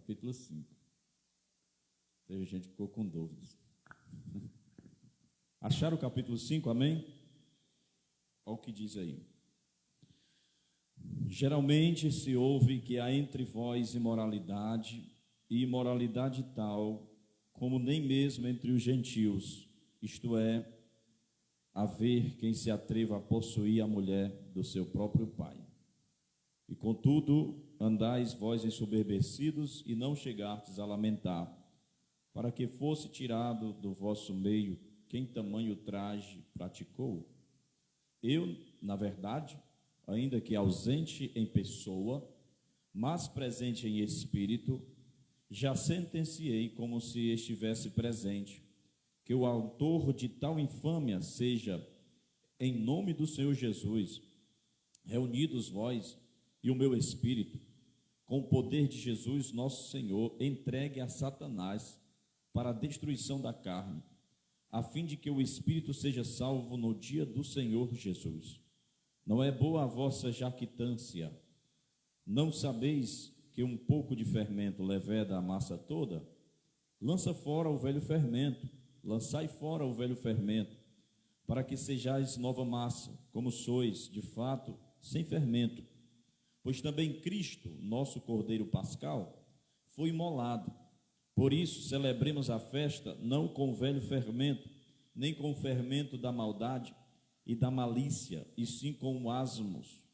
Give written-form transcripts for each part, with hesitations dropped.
capítulo 5. Teve gente que ficou com dúvidas. Acharam o capítulo 5, amém? Olha o que diz aí. Geralmente se ouve que há entre vós imoralidade, e imoralidade tal, como nem mesmo entre os gentios, isto é, haver quem se atreva a possuir a mulher do seu próprio pai. E contudo, andais vós ensoberbecidos e não chegastes a lamentar, para que fosse tirado do vosso meio quem tamanho traje praticou. Eu, na verdade, ainda que ausente em pessoa, mas presente em espírito, já sentenciei como se estivesse presente, que o autor de tal infâmia seja, em nome do Senhor Jesus, reunidos vós e o meu espírito, com o poder de Jesus nosso Senhor, entregue a Satanás para a destruição da carne, a fim de que o espírito seja salvo no dia do Senhor Jesus. Não é boa a vossa jactância? Não sabeis que um pouco de fermento leveda a massa toda? Lança fora o velho fermento, lançai fora o velho fermento, para que sejais nova massa, como sois, de fato, sem fermento. Pois também Cristo, nosso Cordeiro Pascal, foi imolado. Por isso, celebremos a festa não com o velho fermento, nem com o fermento da maldade e da malícia, e sim com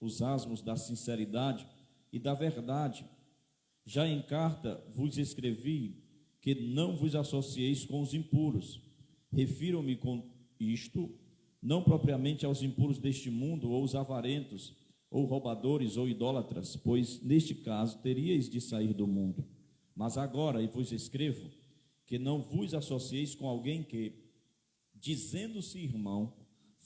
os asmos da sinceridade e da verdade. Já em carta vos escrevi que não vos associeis com os impuros. Refiro-me com isto, não propriamente aos impuros deste mundo, ou os avarentos, ou roubadores, ou idólatras, pois neste caso teríeis de sair do mundo. Mas agora, e vos escrevo, que não vos associeis com alguém que, dizendo-se irmão,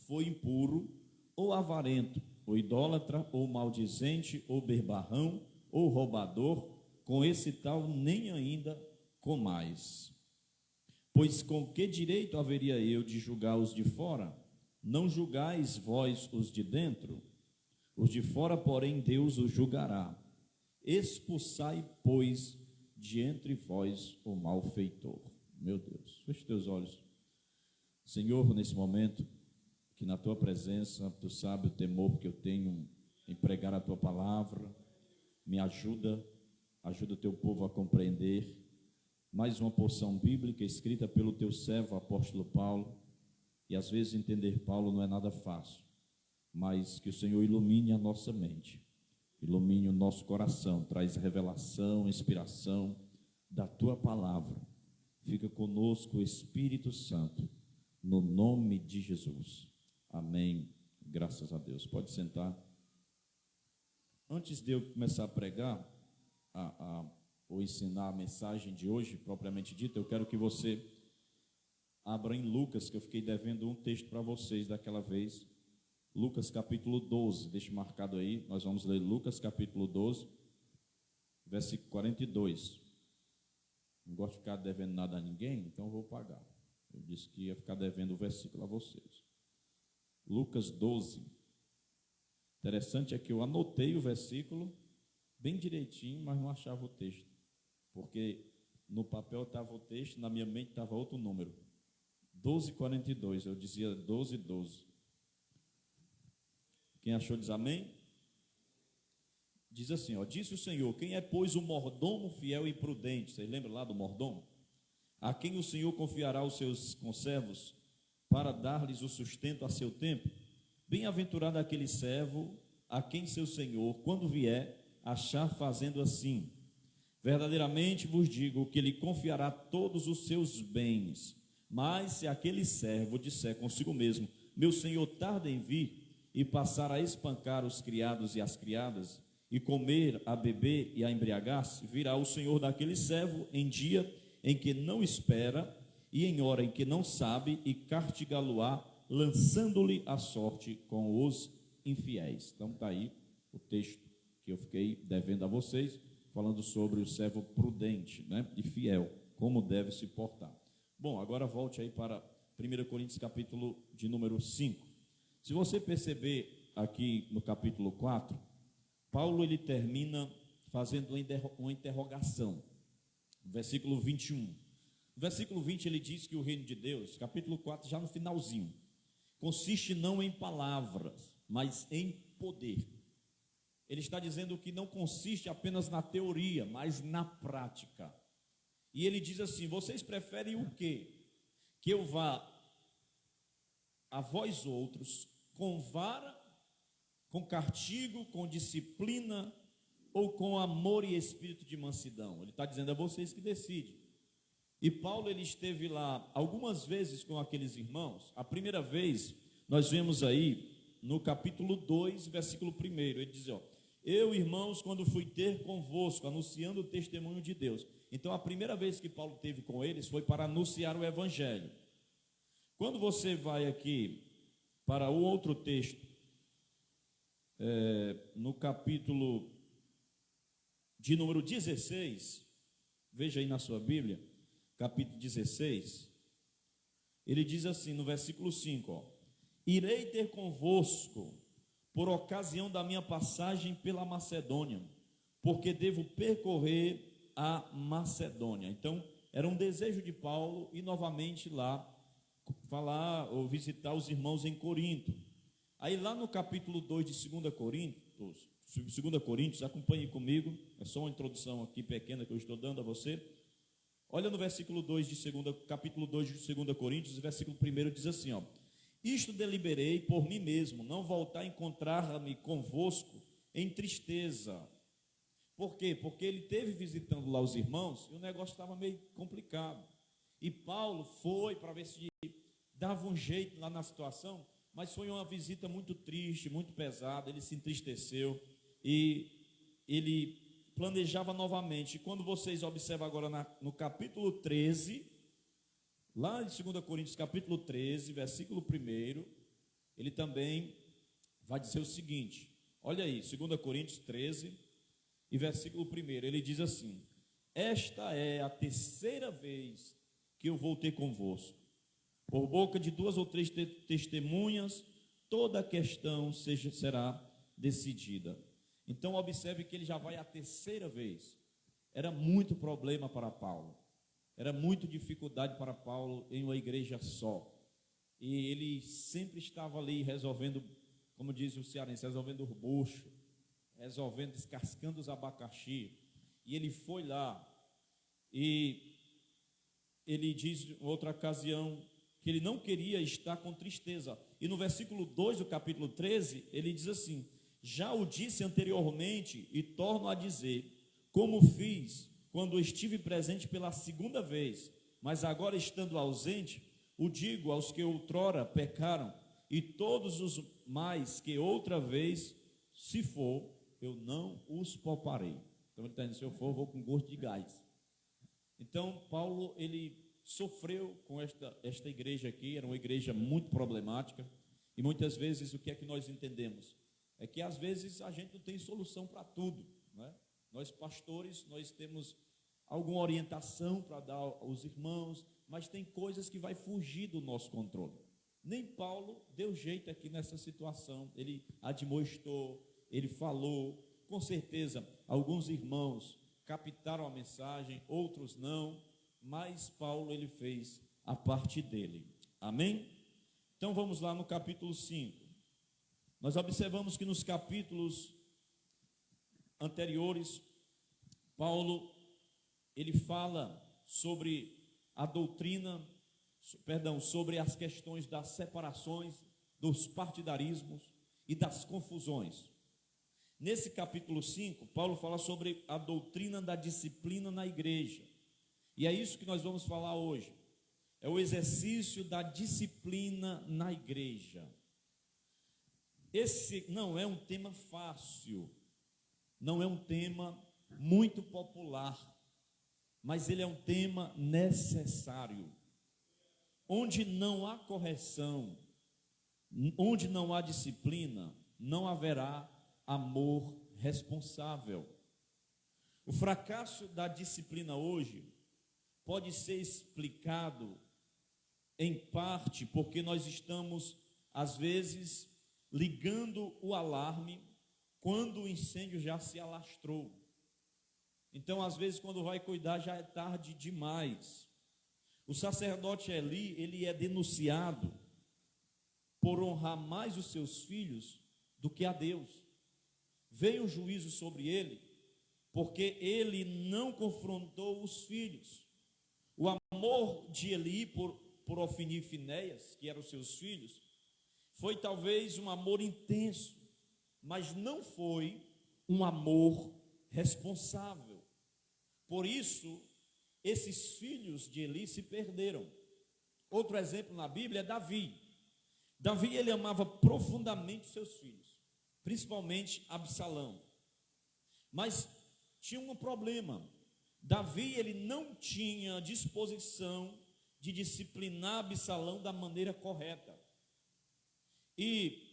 foi impuro, ou avarento, ou idólatra, ou maldizente, ou berbarrão, ou roubador, com esse tal nem ainda comais. Pois com que direito haveria eu de julgar os de fora? Não julgais vós os de dentro? Os de fora, porém, Deus os julgará. Expulsai, pois, de entre vós o malfeitor. Meu Deus, feche teus olhos. Senhor, nesse momento, que na tua presença, tu sabe o temor que eu tenho em pregar a tua palavra, me ajuda o teu povo a compreender mais uma porção bíblica escrita pelo teu servo, apóstolo Paulo, e às vezes entender Paulo não é nada fácil, mas que o Senhor ilumine a nossa mente, ilumine o nosso coração, traz revelação, inspiração da tua palavra. Fica conosco o Espírito Santo, no nome de Jesus. Amém. Graças a Deus. Pode sentar. Antes de eu começar a pregar, ou ensinar a mensagem de hoje, propriamente dita, eu quero que você abra em Lucas, que eu fiquei devendo um texto para vocês daquela vez. Lucas capítulo 12, deixe marcado aí, nós vamos ler Lucas capítulo 12, versículo 42. Não gosto de ficar devendo nada a ninguém, então eu vou pagar. Eu disse que ia ficar devendo o versículo a vocês. Lucas 12. Interessante é que eu anotei o versículo bem direitinho, mas não achava o texto, porque no papel estava o texto, na minha mente estava outro número, 12:42, eu dizia 12:12. Quem achou diz amém? Diz assim, disse o Senhor, quem é, pois, o mordomo fiel e prudente? Vocês lembram lá do mordomo? A quem o Senhor confiará os seus conservos para dar-lhes o sustento a seu tempo? Bem-aventurado aquele servo a quem seu Senhor, quando vier, achar fazendo assim. Verdadeiramente vos digo que ele confiará todos os seus bens. Mas se aquele servo disser consigo mesmo, meu Senhor tarda em vir, e passar a espancar os criados e as criadas, e comer, a beber e a embriagar-se, virá o Senhor daquele servo em dia em que não espera, e em hora em que não sabe, e castigá-lo-á, lançando-lhe a sorte com os infiéis. Então está aí o texto que eu fiquei devendo a vocês, falando sobre o servo prudente, e fiel, como deve se portar. Bom, agora volte aí para 1 Coríntios capítulo de número 5. Se você perceber aqui no capítulo 4, Paulo ele termina fazendo uma interrogação. versículo 21. No versículo 20 ele diz que o reino de Deus, capítulo 4, já no finalzinho, consiste não em palavras, mas em poder. Ele está dizendo que não consiste apenas na teoria, mas na prática. E ele diz assim: vocês preferem o quê? Que eu vá a vós outros com vara, com castigo, com disciplina ou com amor e espírito de mansidão? Ele está dizendo: é vocês que decidem. E Paulo, ele esteve lá algumas vezes com aqueles irmãos. A primeira vez nós vemos aí no capítulo 2, versículo 1, ele diz: ó, eu, irmãos, quando fui ter convosco, anunciando o testemunho de Deus. Então a primeira vez que Paulo teve com eles foi para anunciar o evangelho. Quando você vai aqui para o outro texto, no capítulo de número 16, veja aí na sua Bíblia, capítulo 16, ele diz assim no versículo 5, ó, irei ter convosco por ocasião da minha passagem pela Macedônia, porque devo percorrer a Macedônia. Então, era um desejo de Paulo ir novamente lá falar ou visitar os irmãos em Corinto. Aí lá no capítulo 2 de 2 Coríntios, acompanhe comigo, é só uma introdução aqui pequena que eu estou dando a você. Olha no versículo 2 de capítulo 2 de 2 Coríntios, versículo 1 diz assim, ó: isto deliberei por mim mesmo, não voltar a encontrar-me convosco em tristeza. Por quê? Porque ele esteve visitando lá os irmãos e o negócio estava meio complicado. E Paulo foi para ver se dava um jeito lá na situação, mas foi uma visita muito triste, muito pesada. Ele se entristeceu e ele planejava novamente. E quando vocês observam agora no capítulo 13, lá em 2 Coríntios capítulo 13, versículo 1, ele também vai dizer o seguinte, olha aí, 2 Coríntios 13 e versículo 1, ele diz assim: esta é a terceira vez que eu vou ter convosco, por boca de 2 ou 3 testemunhas, toda a questão será decidida. Então observe que ele já vai a terceira vez. Era muito problema para Paulo, era muito dificuldade para Paulo em uma igreja só, e ele sempre estava ali resolvendo, como diz o cearense, resolvendo o bucho, resolvendo, descascando os abacaxi. E ele foi lá e ele diz em outra ocasião que ele não queria estar com tristeza. E no versículo 2 do capítulo 13, ele diz assim: já o disse anteriormente e torno a dizer, como fiz quando estive presente pela segunda vez, mas agora estando ausente, o digo aos que outrora pecaram, e todos os mais que outra vez, se for, eu não os pouparei. Então ele está dizendo: se eu for, eu vou com gosto de gás. Então Paulo, ele sofreu com esta igreja aqui. Era uma igreja muito problemática, e muitas vezes o que é que nós entendemos? É que às vezes a gente não tem solução para tudo, né? Nós pastores, nós temos alguma orientação para dar aos irmãos, mas tem coisas que vai fugir do nosso controle. Nem Paulo deu jeito aqui nessa situação. Ele admoestou, ele falou. Com certeza alguns irmãos captaram a mensagem, outros não, mas Paulo, ele fez a parte dele. Amém? Então vamos lá no capítulo 5. Nós observamos que nos capítulos anteriores, Paulo, ele fala sobre a doutrina, sobre as questões das separações, dos partidarismos e das confusões. Nesse capítulo 5, Paulo fala sobre a doutrina da disciplina na igreja. E é isso que nós vamos falar hoje. É o exercício da disciplina na igreja. Esse não é um tema fácil, não é um tema muito popular, mas ele é um tema necessário. Onde não há correção, onde não há disciplina, não haverá amor responsável. O fracasso da disciplina hoje pode ser explicado em parte porque nós estamos, às vezes, ligando o alarme quando o incêndio já se alastrou. Então, às vezes, quando vai cuidar, já é tarde demais. O sacerdote Eli, ele é denunciado por honrar mais os seus filhos do que a Deus. Veio um juízo sobre ele, porque ele não confrontou os filhos. O amor de Eli por Ofni e Finéias, que eram seus filhos, foi talvez um amor intenso, mas não foi um amor responsável. Por isso, esses filhos de Eli se perderam. Outro exemplo na Bíblia é Davi. Davi, ele amava profundamente seus filhos, principalmente Absalão. Mas tinha um problema. Davi, ele não tinha disposição de disciplinar Absalão da maneira correta. E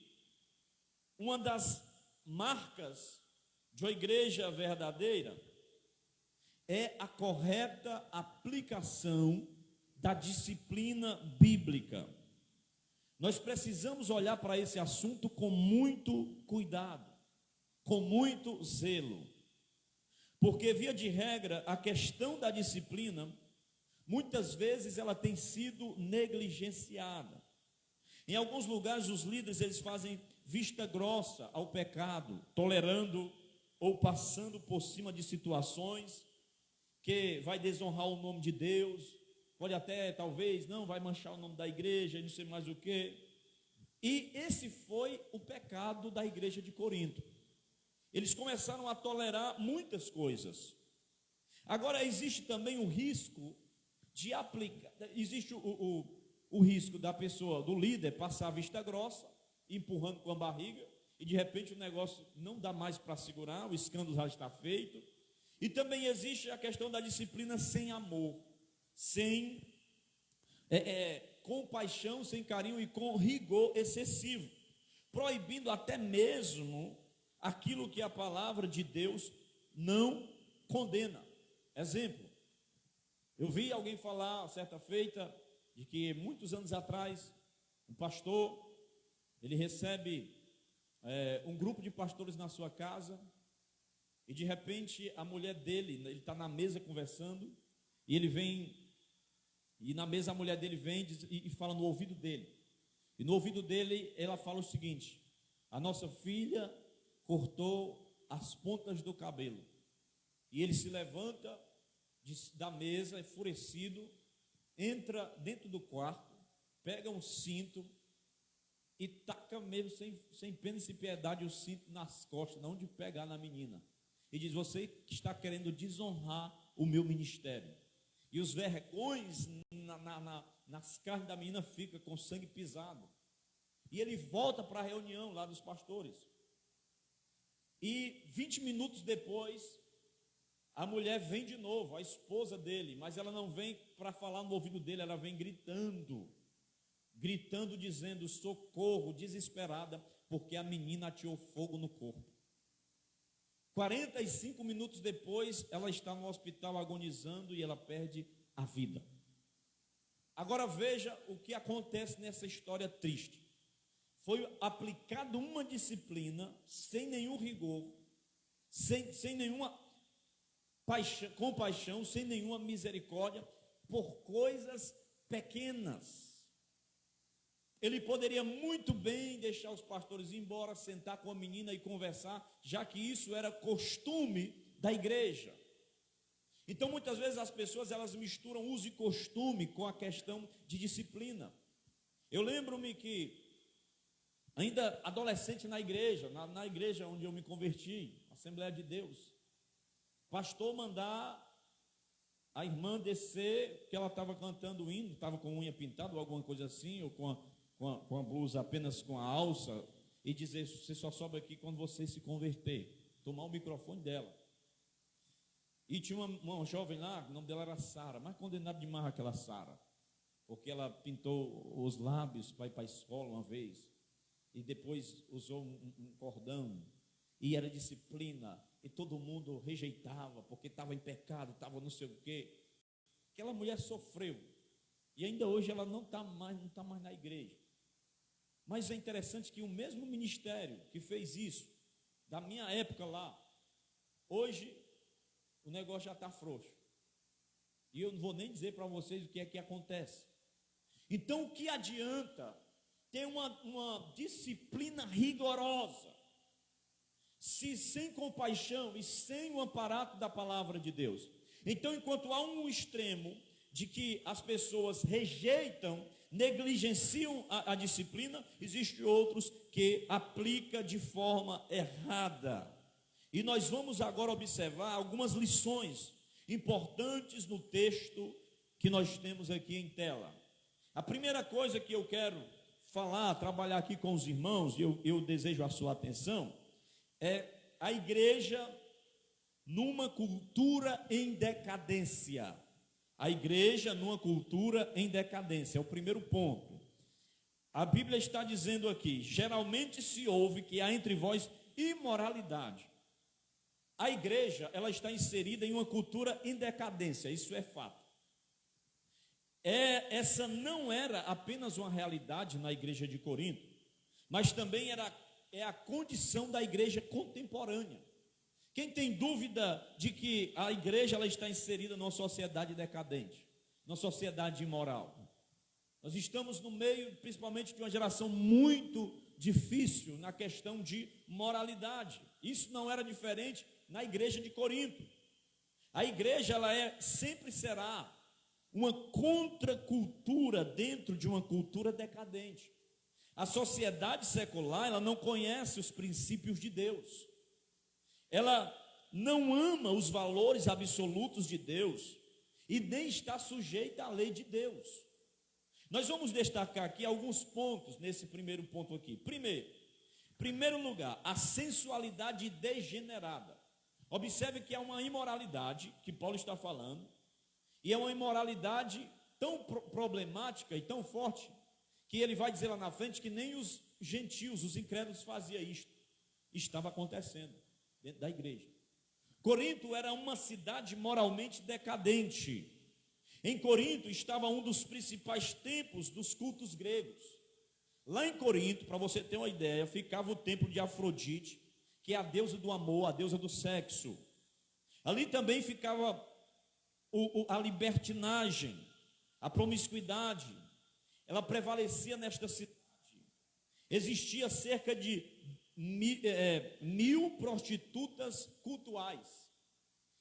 uma das marcas de uma igreja verdadeira é a correta aplicação da disciplina bíblica. Nós precisamos olhar para esse assunto com muito cuidado, com muito zelo, porque via de regra a questão da disciplina, muitas vezes ela tem sido negligenciada. Em alguns lugares os líderes eles fazem vista grossa ao pecado, tolerando ou passando por cima de situações que vai desonrar o nome de Deus, pode até, talvez, não, vai manchar o nome da igreja e não sei mais o que. E esse foi o pecado da igreja de Corinto. Eles começaram a tolerar muitas coisas. Agora, existe também o risco de aplicar, existe o risco da pessoa, do líder, passar a vista grossa, empurrando com a barriga, e de repente o negócio não dá mais para segurar, o escândalo já está feito. E também existe a questão da disciplina sem amor, sem compaixão, sem carinho e com rigor excessivo, proibindo até mesmo aquilo que a palavra de Deus não condena. Exemplo, eu vi alguém falar certa feita de que muitos anos atrás um pastor, ele recebe um grupo de pastores na sua casa, e de repente a mulher dele, ele está na mesa conversando, e ele vem, e na mesa a mulher dele vem e fala no ouvido dele, e no ouvido dele ela fala o seguinte: a nossa filha cortou as pontas do cabelo. E ele se levanta da mesa, enfurecido, entra dentro do quarto, pega um cinto e taca mesmo sem pena e sem piedade o cinto nas costas, não de pegar na menina. E diz: você que está querendo desonrar o meu ministério. E os vergões nas carnes da menina ficam com sangue pisado. E ele volta para a reunião lá dos pastores. E 20 minutos depois, a mulher vem de novo, a esposa dele, mas ela não vem para falar no ouvido dele, ela vem gritando, dizendo: socorro, desesperada, porque a menina ateou fogo no corpo. 45 minutos depois, ela está no hospital agonizando e ela perde a vida. Agora veja o que acontece nessa história triste. Foi aplicada uma disciplina sem nenhum rigor, sem nenhuma compaixão, sem nenhuma misericórdia, por coisas pequenas. Ele poderia muito bem deixar os pastores ir embora, sentar com a menina e conversar, já que isso era costume da igreja. Então, muitas vezes as pessoas elas misturam uso e costume com a questão de disciplina. Eu lembro-me que, ainda adolescente na igreja, na igreja onde eu me converti, Assembleia de Deus, pastor mandar a irmã descer, que ela estava cantando o hino, estava com unha pintada ou alguma coisa assim, ou com a blusa apenas com a alça, e dizer: você só sobe aqui quando você se converter, tomar o microfone dela. E tinha uma jovem lá, o nome dela era Sara, mas condenada demais aquela Sara, porque ela pintou os lábios para ir para a escola uma vez, e depois usou um cordão, e era disciplina, e todo mundo rejeitava, porque estava em pecado, estava não sei o quê. Aquela mulher sofreu, e ainda hoje ela não está mais na igreja. Mas é interessante que o mesmo ministério que fez isso, da minha época lá, hoje o negócio já está frouxo. E eu não vou nem dizer para vocês o que é que acontece. Então, o que adianta ter uma disciplina rigorosa, se sem compaixão e sem o amparato da palavra de Deus? Então, enquanto há um extremo de que as pessoas rejeitam, negligenciam a disciplina, existe outros que aplicam de forma errada. E nós vamos agora observar algumas lições importantes no texto que nós temos aqui em tela. A primeira coisa que eu quero falar, trabalhar aqui com os irmãos, e eu desejo a sua atenção, é a igreja numa cultura em decadência. A igreja numa cultura em decadência, é o primeiro ponto. A Bíblia está dizendo aqui: geralmente se ouve que há entre vós imoralidade. A igreja, ela está inserida em uma cultura em decadência, isso é fato. Essa não era apenas uma realidade na igreja de Corinto, mas também é a condição da igreja contemporânea. Quem tem dúvida de que a igreja ela está inserida numa sociedade decadente, numa sociedade imoral? Nós estamos no meio, principalmente, de uma geração muito difícil na questão de moralidade. Isso não era diferente na igreja de Corinto. A igreja ela sempre será uma contracultura dentro de uma cultura decadente. A sociedade secular, ela não conhece os princípios de Deus. Ela não ama os valores absolutos de Deus e nem está sujeita à lei de Deus. Nós vamos destacar aqui alguns pontos nesse primeiro ponto aqui. Primeiro lugar, a sensualidade degenerada. Observe que é uma imoralidade que Paulo está falando, e é uma imoralidade tão problemática e tão forte, que ele vai dizer lá na frente que nem os gentios, os incrédulos faziam isto. Estava acontecendo dentro da igreja. Corinto era uma cidade moralmente decadente. Em Corinto estava um dos principais templos dos cultos gregos. Lá em Corinto, para você ter uma ideia, ficava o templo de Afrodite, que é a deusa do amor, a deusa do sexo. Ali também ficava a libertinagem, a promiscuidade. Ela prevalecia nesta cidade. Existia cerca de 1000 prostitutas cultuais,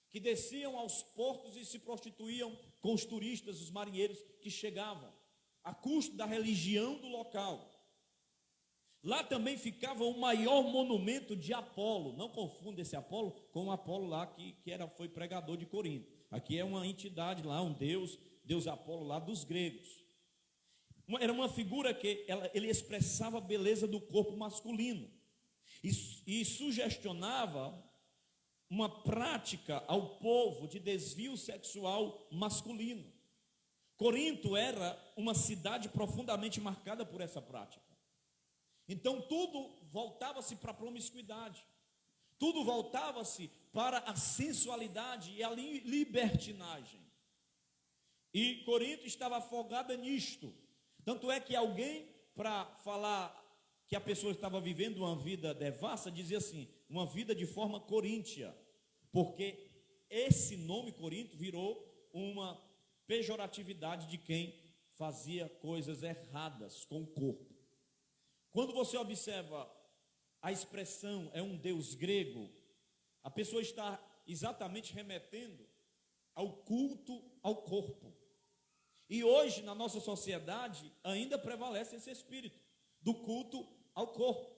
que desciam aos portos e se prostituíam com os turistas, os marinheiros que chegavam, a custo da religião do local. Lá também ficava o maior monumento de Apolo. Não confunda esse Apolo com o Apolo lá que foi pregador de Corinto. Aqui é uma entidade lá, um deus Apolo lá dos gregos. Era uma figura que ele expressava a beleza do corpo masculino e sugestionava uma prática ao povo de desvio sexual masculino. Corinto era uma cidade profundamente marcada por essa prática. Então tudo voltava-se para a promiscuidade, tudo voltava-se para a sensualidade e a libertinagem. E Corinto estava afogada nisto. Tanto é que alguém, para falar que a pessoa estava vivendo uma vida devassa, dizia assim, uma vida de forma coríntia, porque esse nome Corinto virou uma pejoratividade de quem fazia coisas erradas com o corpo. Quando você observa a expressão é um deus grego, a pessoa está exatamente remetendo ao culto ao corpo. E hoje na nossa sociedade ainda prevalece esse espírito do culto ao corpo,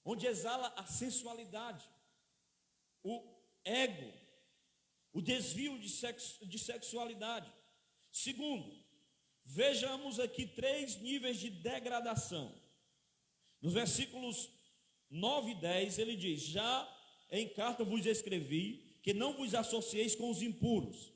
onde exala a sensualidade, o ego, o desvio de sexualidade. Segundo, vejamos aqui 3 níveis de degradação. Nos versículos 9 e 10 ele diz: já em carta vos escrevi que não vos associeis com os impuros.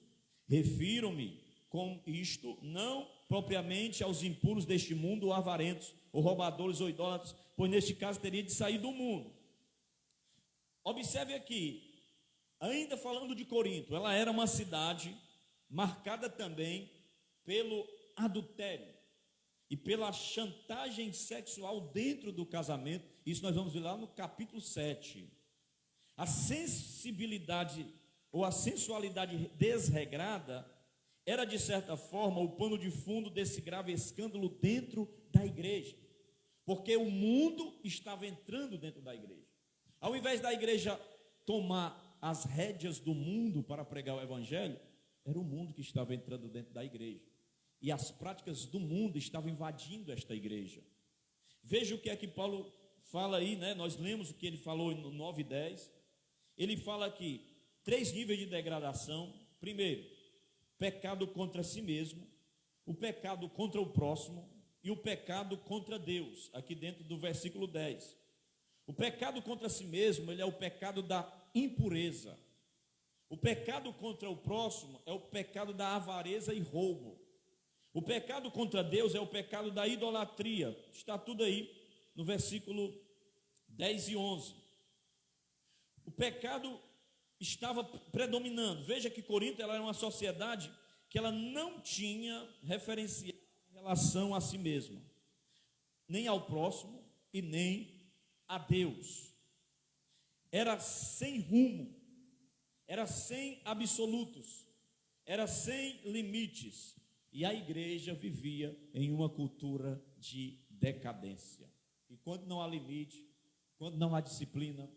Refiro-me com isto não propriamente aos impuros deste mundo, ou avarentos, ou roubadores, ou idólatras, pois neste caso teria de sair do mundo. Observe aqui, ainda falando de Corinto, ela era uma cidade marcada também pelo adultério e pela chantagem sexual dentro do casamento. Isso nós vamos ver lá no capítulo 7. A sensibilidade ou a sensualidade desregrada, era de certa forma o pano de fundo desse grave escândalo dentro da igreja, porque o mundo estava entrando dentro da igreja. Ao invés da igreja tomar as rédeas do mundo para pregar o evangelho, era o mundo que estava entrando dentro da igreja, e as práticas do mundo estavam invadindo esta igreja. Veja o que é que Paulo fala aí, né? Nós lemos o que ele falou no 9 e 10. Ele fala aqui 3 níveis de degradação. Primeiro, pecado contra si mesmo, o pecado contra o próximo e o pecado contra Deus, aqui dentro do versículo 10. O pecado contra si mesmo, ele é o pecado da impureza. O pecado contra o próximo é o pecado da avareza e roubo. O pecado contra Deus é o pecado da idolatria. Está tudo aí no versículo 10 e 11. O pecado estava predominando. Veja que Corinto ela era uma sociedade que ela não tinha referencial em relação a si mesma, nem ao próximo e nem a Deus. Era sem rumo, era sem absolutos, era sem limites. E a igreja vivia em uma cultura de decadência. E quando não há limite, quando não há disciplina,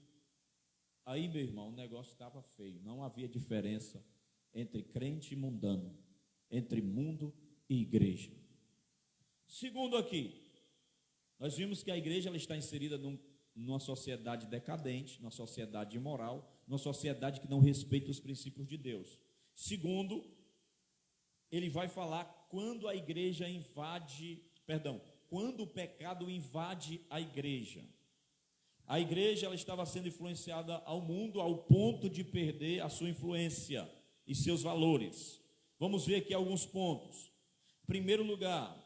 aí, meu irmão, o negócio estava feio. Não havia diferença entre crente e mundano, entre mundo e igreja. Segundo aqui, nós vimos que a igreja ela está inserida numa sociedade decadente, numa sociedade imoral, numa sociedade que não respeita os princípios de Deus. Segundo, ele vai falar quando a igreja quando o pecado invade a igreja. A igreja ela estava sendo influenciada ao mundo ao ponto de perder a sua influência e seus valores. Vamos ver aqui alguns pontos. Em primeiro lugar,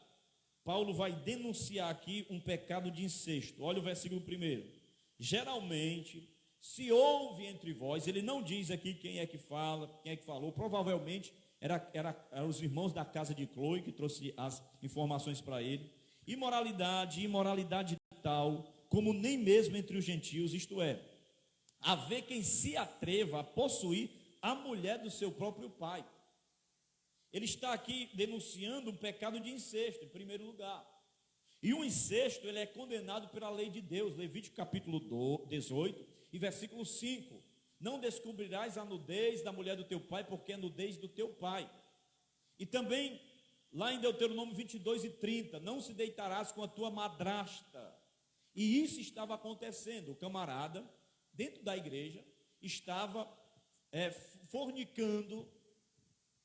Paulo vai denunciar aqui um pecado de incesto. Olha o versículo 1. Geralmente, se houve entre vós, ele não diz aqui quem é que fala, quem é que falou, provavelmente eram os irmãos da casa de Cloe que trouxe as informações para ele. Imoralidade tal, como nem mesmo entre os gentios, isto é, haver quem se atreva a possuir a mulher do seu próprio pai. Ele está aqui denunciando um pecado de incesto, em primeiro lugar. E o incesto, ele é condenado pela lei de Deus, Levítico capítulo 18 e versículo 5. Não descobrirás a nudez da mulher do teu pai, porque é nudez do teu pai. E também, lá em Deuteronômio 22 e 30, não se deitarás com a tua madrasta. E isso estava acontecendo. O camarada, dentro da igreja, estava fornicando,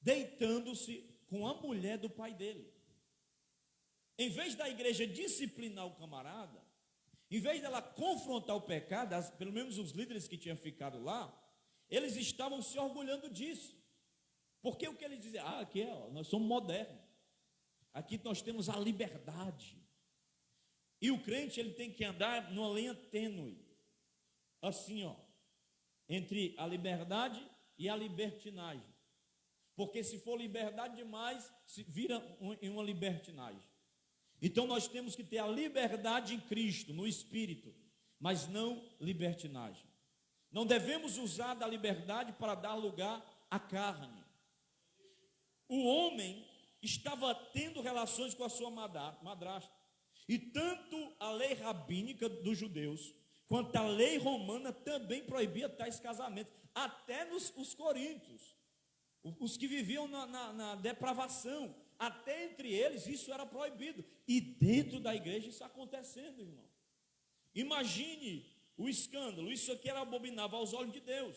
deitando-se com a mulher do pai dele. Em vez da igreja disciplinar o camarada, em vez dela confrontar o pecado, pelo menos os líderes que tinham ficado lá, eles estavam se orgulhando disso. Porque o que eles diziam? Aqui nós somos modernos. Aqui nós temos a liberdade. E o crente ele tem que andar numa linha tênue. Assim, entre a liberdade e a libertinagem. Porque se for liberdade demais, se vira em uma libertinagem. Então nós temos que ter a liberdade em Cristo, no Espírito, mas não libertinagem. Não devemos usar da liberdade para dar lugar à carne. O homem estava tendo relações com a sua madrasta. E tanto a lei rabínica dos judeus, quanto a lei romana também proibia tais casamentos. Até os coríntios, os que viviam na depravação, até entre eles isso era proibido. E dentro da igreja isso acontecendo, irmão. Imagine o escândalo. Isso aqui era abominável aos olhos de Deus.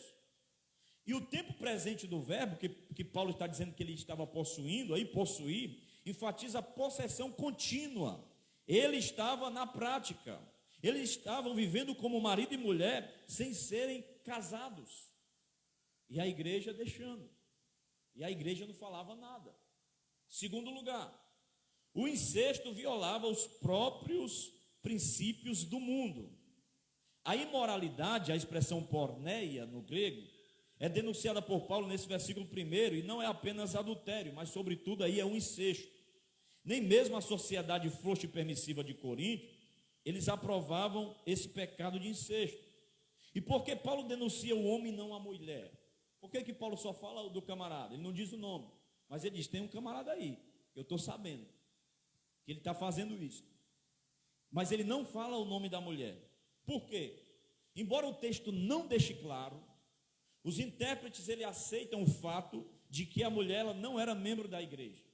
E o tempo presente do verbo, que Paulo está dizendo que ele estava possuindo, aí possuir, enfatiza a possessão contínua. Ele estava na prática. Eles estavam vivendo como marido e mulher sem serem casados. E a igreja deixando. E a igreja não falava nada. Segundo lugar, o incesto violava os próprios princípios do mundo. A imoralidade, a expressão porneia no grego, é denunciada por Paulo nesse versículo 1, e não é apenas adultério, mas sobretudo aí é um incesto. Nem mesmo a sociedade frouxa e permissiva de Corinto, eles aprovavam esse pecado de incesto. E por que Paulo denuncia o homem e não a mulher? Por que Paulo só fala do camarada? Ele não diz o nome, mas ele diz: tem um camarada aí, eu estou sabendo que ele está fazendo isso. Mas ele não fala o nome da mulher. Por quê? Embora o texto não deixe claro, os intérpretes ele aceitam o fato de que a mulher ela não era membro da igreja,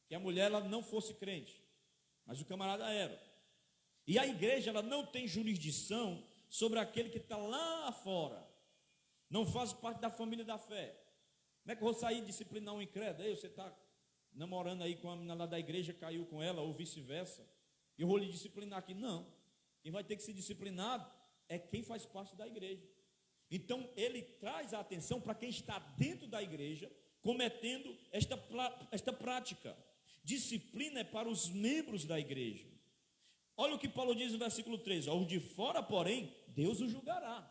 que a mulher ela não fosse crente, mas o camarada era. E a igreja ela não tem jurisdição sobre aquele que está lá fora, não faz parte da família da fé. Como é que eu vou sair e disciplinar um incrédulo? Aí você está namorando aí com a menina lá da igreja, caiu com ela, ou vice-versa, e eu vou lhe disciplinar aqui? Não. Quem vai ter que ser disciplinado é quem faz parte da igreja. Então ele traz a atenção para quem está dentro da igreja cometendo esta prática. Disciplina é para os membros da igreja. Olha o que Paulo diz no versículo 13: os de fora, porém, Deus o julgará.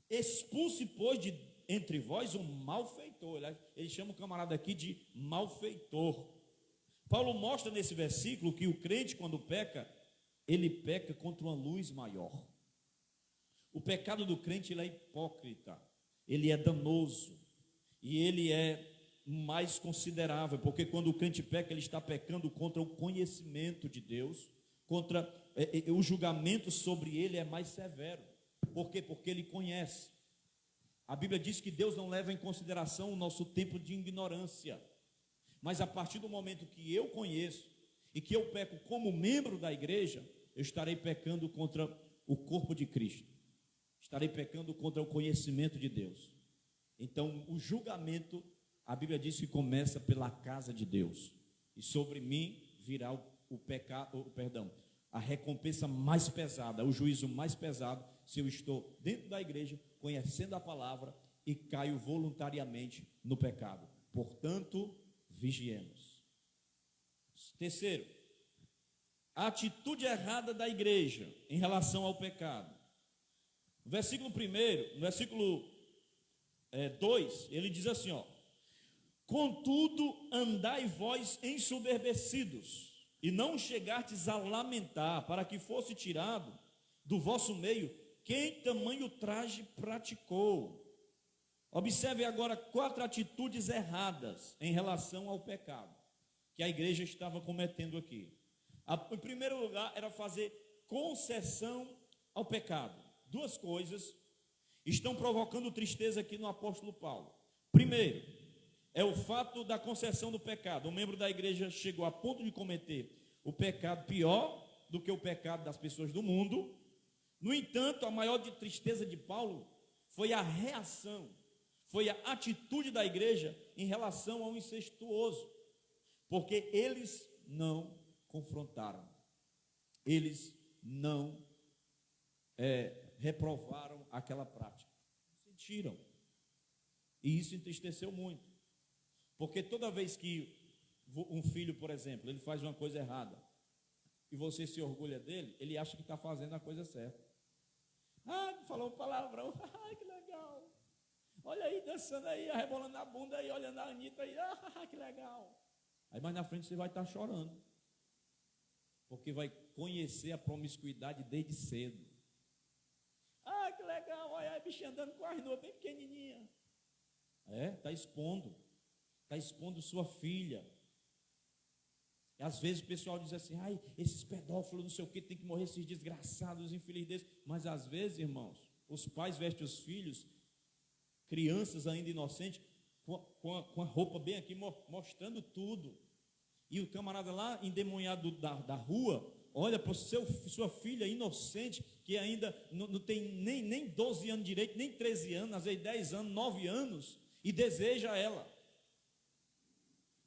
Expulse, pois, de entre vós um malfeitor. Ele chama o camarada aqui de malfeitor. Paulo mostra nesse versículo que o crente, quando peca, ele peca contra uma luz maior. O pecado do crente ele é hipócrita, ele é danoso e ele é mais considerável, porque quando o crente peca, ele está pecando contra o conhecimento de Deus, contra o julgamento sobre ele é mais severo. Por quê? Porque ele conhece. A Bíblia diz que Deus não leva em consideração o nosso tempo de ignorância, mas a partir do momento que eu conheço e que eu peco como membro da igreja, eu estarei pecando contra o corpo de Cristo, estarei pecando contra o conhecimento de Deus. Então o julgamento, a Bíblia diz que começa pela casa de Deus, e sobre mim virá a recompensa mais pesada, o juízo mais pesado, se eu estou dentro da igreja, conhecendo a palavra e caio voluntariamente no pecado. Portanto, vigiemos. Terceiro, a atitude errada da igreja em relação ao pecado. No versículo 1, no versículo 2, ele diz assim, contudo, andai vós ensoberbecidos, e não chegastes a lamentar, para que fosse tirado do vosso meio quem tamanho traje praticou. Observe agora 4 atitudes erradas em relação ao pecado que a igreja estava cometendo aqui. Em primeiro lugar, era fazer concessão ao pecado. 2 coisas estão provocando tristeza aqui no apóstolo Paulo. Primeiro, é o fato da concessão do pecado. Um membro da igreja chegou a ponto de cometer o pecado pior do que o pecado das pessoas do mundo. No entanto, a maior tristeza de Paulo foi a reação, foi a atitude da igreja em relação ao incestuoso, porque eles não confrontaram, eles não reprovaram aquela prática, sentiram, e isso entristeceu muito, porque toda vez que um filho, por exemplo, ele faz uma coisa errada, e você se orgulha dele, ele acha que está fazendo a coisa certa. Falou um palavrão, que legal, olha aí, dançando aí, rebolando a bunda aí, olhando a Anitta aí, que legal. Aí mais na frente você vai estar chorando, porque vai conhecer a promiscuidade desde cedo. Que legal, olha aí, bichinha andando com as nuas bem pequenininha. Está expondo sua filha. E às vezes o pessoal diz assim, esses pedófilos, não sei o que, tem que morrer, esses desgraçados, infelizes desses. Mas às vezes, irmãos, os pais vestem os filhos, crianças ainda inocentes, com a roupa bem aqui, mostrando tudo. E o camarada lá, endemoniado da rua, olha para sua filha inocente, que ainda não tem nem 12 anos direito, nem 13 anos, às vezes 10 anos, 9 anos, e deseja ela.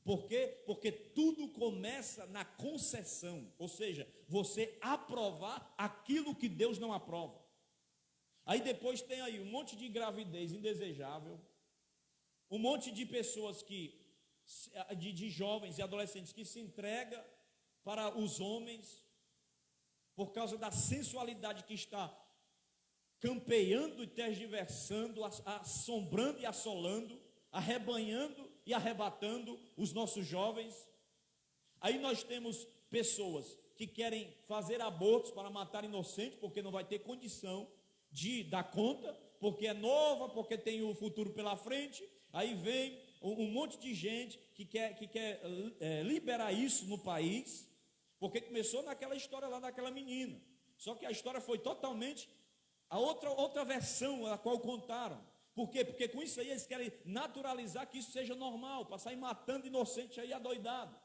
Por quê? Porque tudo começa na concessão, ou seja, você aprovar aquilo que Deus não aprova. Aí depois tem aí um monte de gravidez indesejável, um monte de pessoas de jovens e adolescentes que se entregam para os homens por causa da sensualidade que está campeando e tergiversando, assombrando e assolando, arrebanhando e arrebatando os nossos jovens. Aí nós temos pessoas que querem fazer abortos para matar inocentes, porque não vai ter condição de dar conta, porque é nova, porque tem o futuro pela frente. Aí vem um monte de gente que quer liberar isso no país, porque começou naquela história lá daquela menina. Só que a história foi totalmente a outra versão a qual contaram. Por quê? Porque com isso aí eles querem naturalizar que isso seja normal, para sair matando inocente aí adoidado.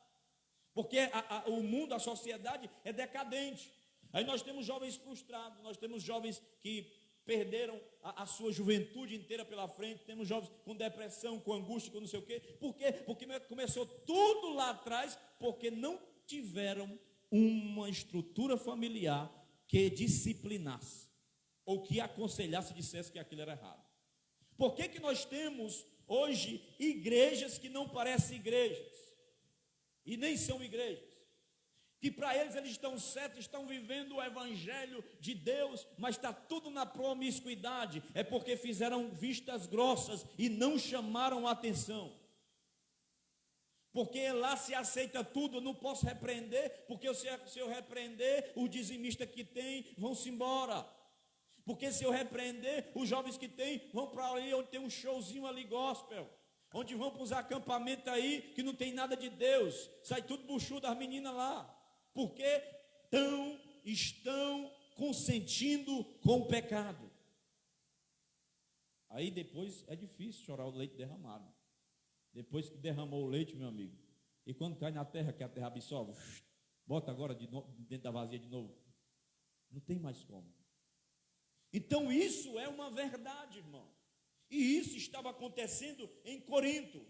Porque o mundo, a sociedade é decadente. Aí nós temos jovens frustrados, nós temos jovens que perderam a sua juventude inteira pela frente, temos jovens com depressão, com angústia, com não sei o quê. Por quê? Porque começou tudo lá atrás, porque não tiveram uma estrutura familiar que disciplinasse, ou que aconselhasse, dissesse que aquilo era errado. Por que nós temos hoje igrejas que não parecem igrejas, e nem são igrejas? Que para eles estão certos, estão vivendo o evangelho de Deus, mas está tudo na promiscuidade. É porque fizeram vistas grossas e não chamaram a atenção. Porque lá se aceita tudo, eu não posso repreender, porque se eu repreender, os dizimistas que tem vão-se embora. Porque se eu repreender, os jovens que tem vão para ali onde tem um showzinho ali gospel, onde vão para os acampamentos aí que não tem nada de Deus, sai tudo buchudo das meninas lá. Porque estão consentindo com o pecado. Aí depois é difícil chorar o leite derramado. Depois que derramou o leite, meu amigo, e quando cai na terra, que a terra absorve, bota agora dentro da vasilha de novo, não tem mais como. Então isso é uma verdade, irmão. E isso estava acontecendo em Corinto.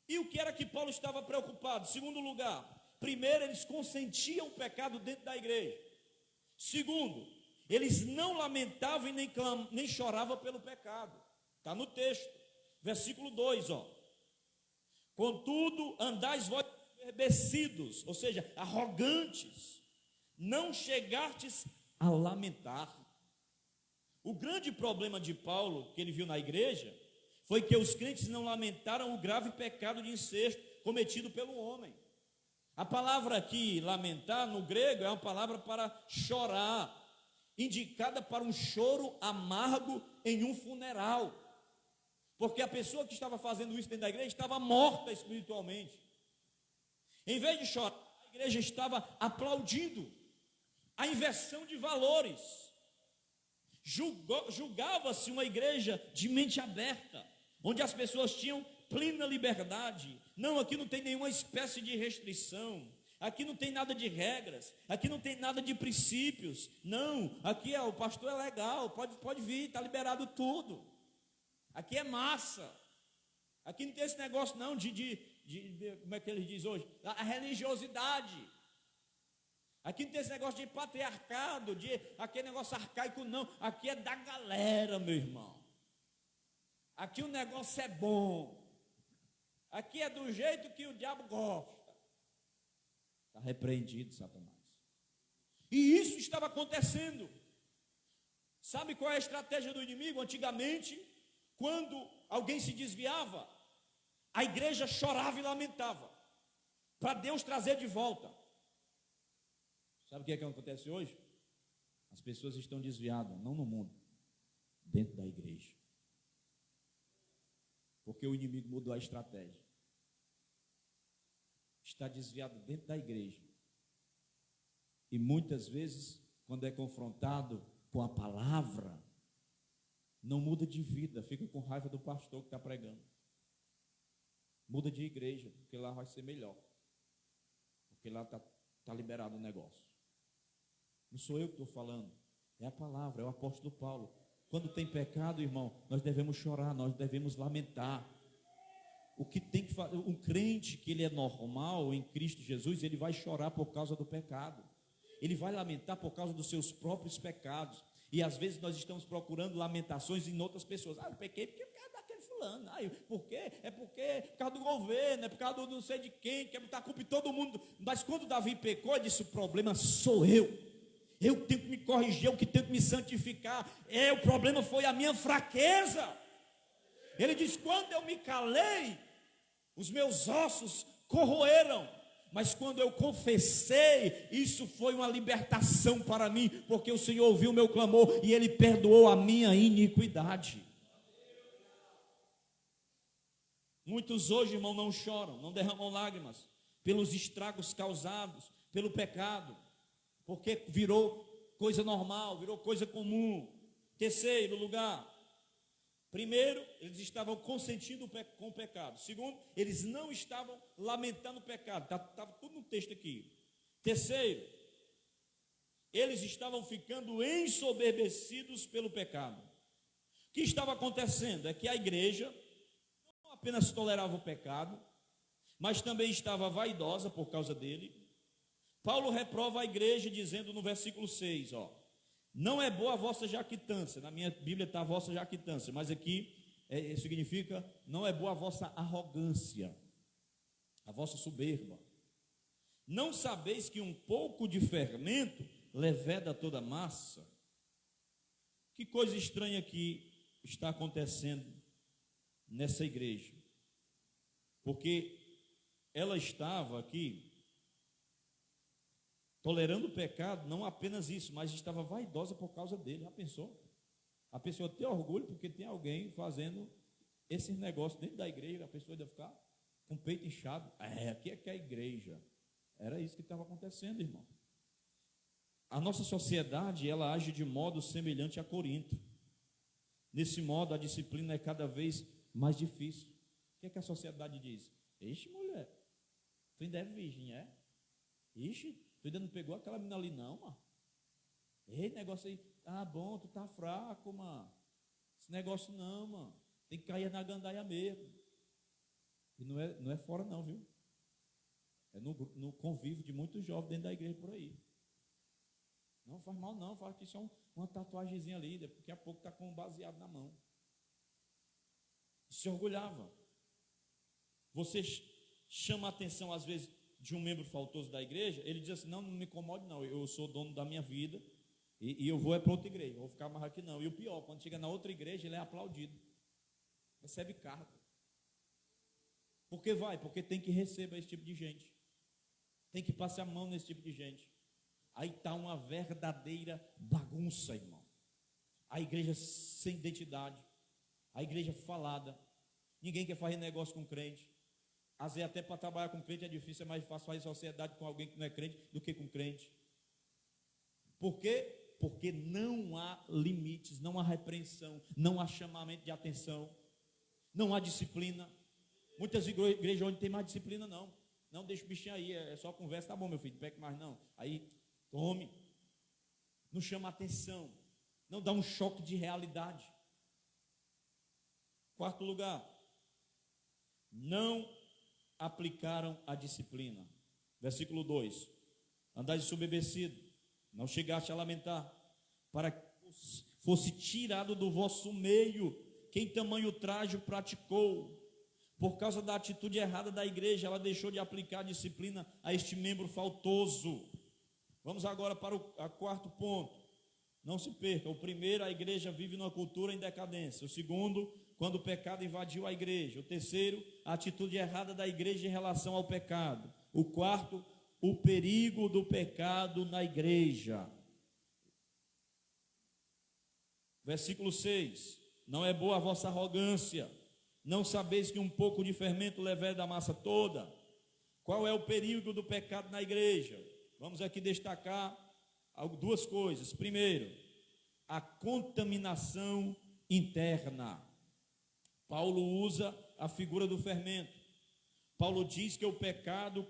E o que era que Paulo estava preocupado? Segundo lugar, primeiro, eles consentiam o pecado dentro da igreja. Segundo, eles não lamentavam e nem choravam pelo pecado. Está no texto, versículo 2, ó. Contudo, andais vós ensoberbecidos, ou seja, arrogantes, não chegastes a lamentar. O grande problema de Paulo, que ele viu na igreja, foi que os crentes não lamentaram o grave pecado de incesto cometido pelo homem. A palavra aqui, lamentar, no grego, é uma palavra para chorar, indicada para um choro amargo em um funeral. Porque a pessoa que estava fazendo isso dentro da igreja estava morta espiritualmente. Em vez de chorar, a igreja estava aplaudindo a inversão de valores. Julgava-se uma igreja de mente aberta, onde as pessoas tinham plena liberdade. Não, aqui não tem nenhuma espécie de restrição, aqui não tem nada de regras, aqui não tem nada de princípios. Não, aqui o pastor é legal, pode vir, está liberado tudo. Aqui é massa. Aqui não tem esse negócio não de como é que eles dizem hoje? A religiosidade. Aqui não tem esse negócio de patriarcado, de aquele negócio arcaico, não. Aqui é da galera, meu irmão. Aqui o negócio é bom. Aqui é do jeito que o diabo gosta. Está repreendido, Satanás. E isso estava acontecendo. Sabe qual é a estratégia do inimigo? Antigamente, quando alguém se desviava, a igreja chorava e lamentava, para Deus trazer de volta. Sabe o que acontece hoje? As pessoas estão desviadas, não no mundo, dentro da igreja. Porque o inimigo mudou a estratégia. Está desviado dentro da igreja. E muitas vezes, quando é confrontado com a palavra, não muda de vida, fica com raiva do pastor que está pregando. Muda de igreja, porque lá vai ser melhor. Porque lá está liberado o negócio. Não sou eu que estou falando, é a palavra, é o apóstolo Paulo. Quando tem pecado, irmão, nós devemos chorar, nós devemos lamentar. O que tem que fazer, um crente que ele é normal em Cristo Jesus, ele vai chorar por causa do pecado. Ele vai lamentar por causa dos seus próprios pecados. E às vezes nós estamos procurando lamentações em outras pessoas. Eu pequei porque é por causa daquele fulano. Por quê? É porque é por causa do governo, é por causa do não sei de quem, quer botar a culpa em todo mundo. Mas quando Davi pecou, ele disse: o problema sou eu. Eu tenho que me corrigir, eu que tenho que me santificar. O problema foi a minha fraqueza. Ele diz: quando eu me calei, os meus ossos corroeram. Mas quando eu confessei, isso foi uma libertação para mim, porque o Senhor ouviu o meu clamor e Ele perdoou a minha iniquidade. Muitos hoje, irmão, não choram, não derramam lágrimas pelos estragos causados pelo pecado, porque virou coisa normal, virou coisa comum. Terceiro lugar, primeiro, eles estavam consentindo com o pecado. Segundo, eles não estavam lamentando o pecado. Estava tudo no texto aqui. Terceiro, eles estavam ficando ensoberbecidos pelo pecado. O que estava acontecendo é que a igreja não apenas tolerava o pecado, mas também estava vaidosa por causa dele. Paulo reprova a igreja dizendo no versículo 6, não é boa a vossa jactância. Na minha Bíblia está a vossa jactância, mas aqui significa não é boa a vossa arrogância, a vossa soberba. Não sabeis que um pouco de fermento leveda toda a massa? Que coisa estranha que está acontecendo nessa igreja, porque ela estava aqui tolerando o pecado, não apenas isso, mas estava vaidosa por causa dele. Já pensou? A pessoa tem orgulho porque tem alguém fazendo esses negócios dentro da igreja, a pessoa deve ficar com o peito inchado. Aqui é que é a igreja. Era isso que estava acontecendo, irmão. A nossa sociedade, ela age de modo semelhante a Corinto. Nesse modo, a disciplina é cada vez mais difícil. O que é que a sociedade diz? Ixi, mulher, tu ainda é virgem, é? Ixi, tu ainda não pegou aquela menina ali não, mano? Ei, negócio aí, bom, tu tá fraco, mano. Esse negócio não, mano. Tem que cair na gandaia mesmo. E não é fora não, viu? É no convívio de muitos jovens dentro da igreja por aí. Não faz mal não, fala que isso é uma tatuagemzinha ali, daqui a pouco está com um baseado na mão. Se orgulhava. Você chama a atenção às vezes de um membro faltoso da igreja, ele diz assim, não me incomode não, eu sou dono da minha vida e eu vou para outra igreja, eu vou ficar mais aqui não. E o pior, quando chega na outra igreja, ele é aplaudido, recebe cargo. Por que vai? Porque tem que receber esse tipo de gente, tem que passar a mão nesse tipo de gente. Aí está uma verdadeira bagunça, irmão. A igreja sem identidade, a igreja falada, ninguém quer fazer negócio com crente. Às vezes até para trabalhar com crente é difícil, é mais fácil fazer sociedade com alguém que não é crente do que com crente. Por quê? Porque não há limites, não há repreensão, não há chamamento de atenção, não há disciplina. Muitas igrejas onde tem mais disciplina não deixa o bichinho aí, é só conversa, tá bom meu filho, peque mais não. Aí, tome, não chama atenção, não dá um choque de realidade. Quarto lugar, não aplicaram a disciplina. Versículo 2: andais ensubebecido, não chegaste a lamentar, para que fosse tirado do vosso meio quem tamanho traje praticou. Por causa da atitude errada da igreja, ela deixou de aplicar a disciplina a este membro faltoso. Vamos agora para o quarto ponto. Não se perca. O primeiro, a igreja vive numa cultura em decadência. O segundo, quando o pecado invadiu a igreja. O terceiro, a atitude errada da igreja em relação ao pecado. O quarto, o perigo do pecado na igreja. Versículo 6: não é boa a vossa arrogância, não sabeis que um pouco de fermento leveda a massa toda? Qual é o perigo do pecado na igreja? Vamos aqui destacar duas coisas. Primeiro, a contaminação interna. Paulo usa a figura do fermento. Paulo diz que o pecado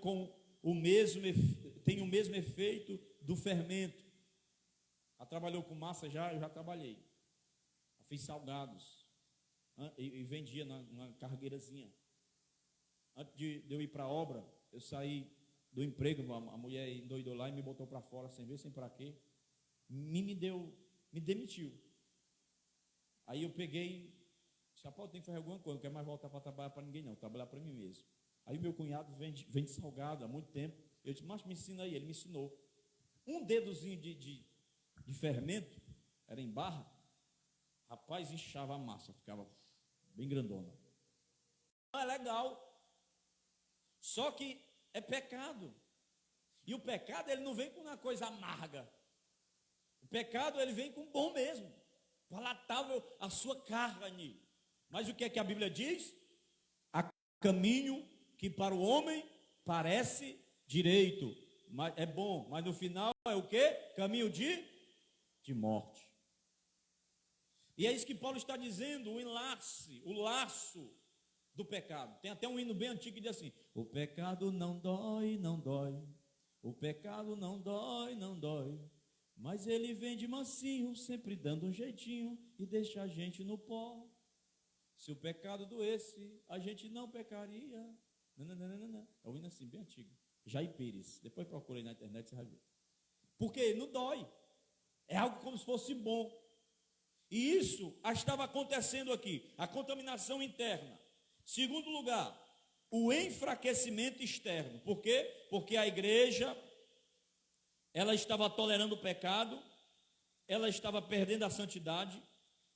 tem o mesmo efeito do fermento. Já trabalhou com massa? Eu já trabalhei. Já fiz salgados e vendia numa cargueirazinha. Antes de eu ir para a obra, eu saí do emprego, a mulher endoidou lá e me botou para fora, sem ver, sem para quê. Me demitiu. Aí eu peguei, disse, Paulo, tem que fazer alguma coisa, não quero mais voltar para trabalhar para ninguém não, trabalhar para mim mesmo. Aí meu cunhado vende salgado há muito tempo. Eu disse, mas me ensina aí. Ele me ensinou. Um dedozinho de fermento, era em barra, rapaz, inchava a massa, ficava bem grandona. Não é legal. Só que é pecado. E o pecado, ele não vem com uma coisa amarga. O pecado, ele vem com bom mesmo, palatável a sua carne. Mas o que é que a Bíblia diz? caminho que para o homem parece direito, mas é bom, mas no final é o quê? Caminho de morte. E é isso que Paulo está dizendo, o enlace, o laço do pecado. Tem até um hino bem antigo que diz assim: o pecado não dói, não dói, o pecado não dói, não dói, mas ele vem de mansinho, sempre dando um jeitinho e deixa a gente no pó. Se o pecado doesse, a gente não pecaria. Não. É um hino assim, bem antigo. Jair Pires, depois procura aí na internet, você vai ver. Porque não dói, é algo como se fosse bom. E isso estava acontecendo aqui, a contaminação interna. Segundo lugar, o enfraquecimento externo. Por quê? Porque a igreja, ela estava tolerando o pecado, ela estava perdendo a santidade,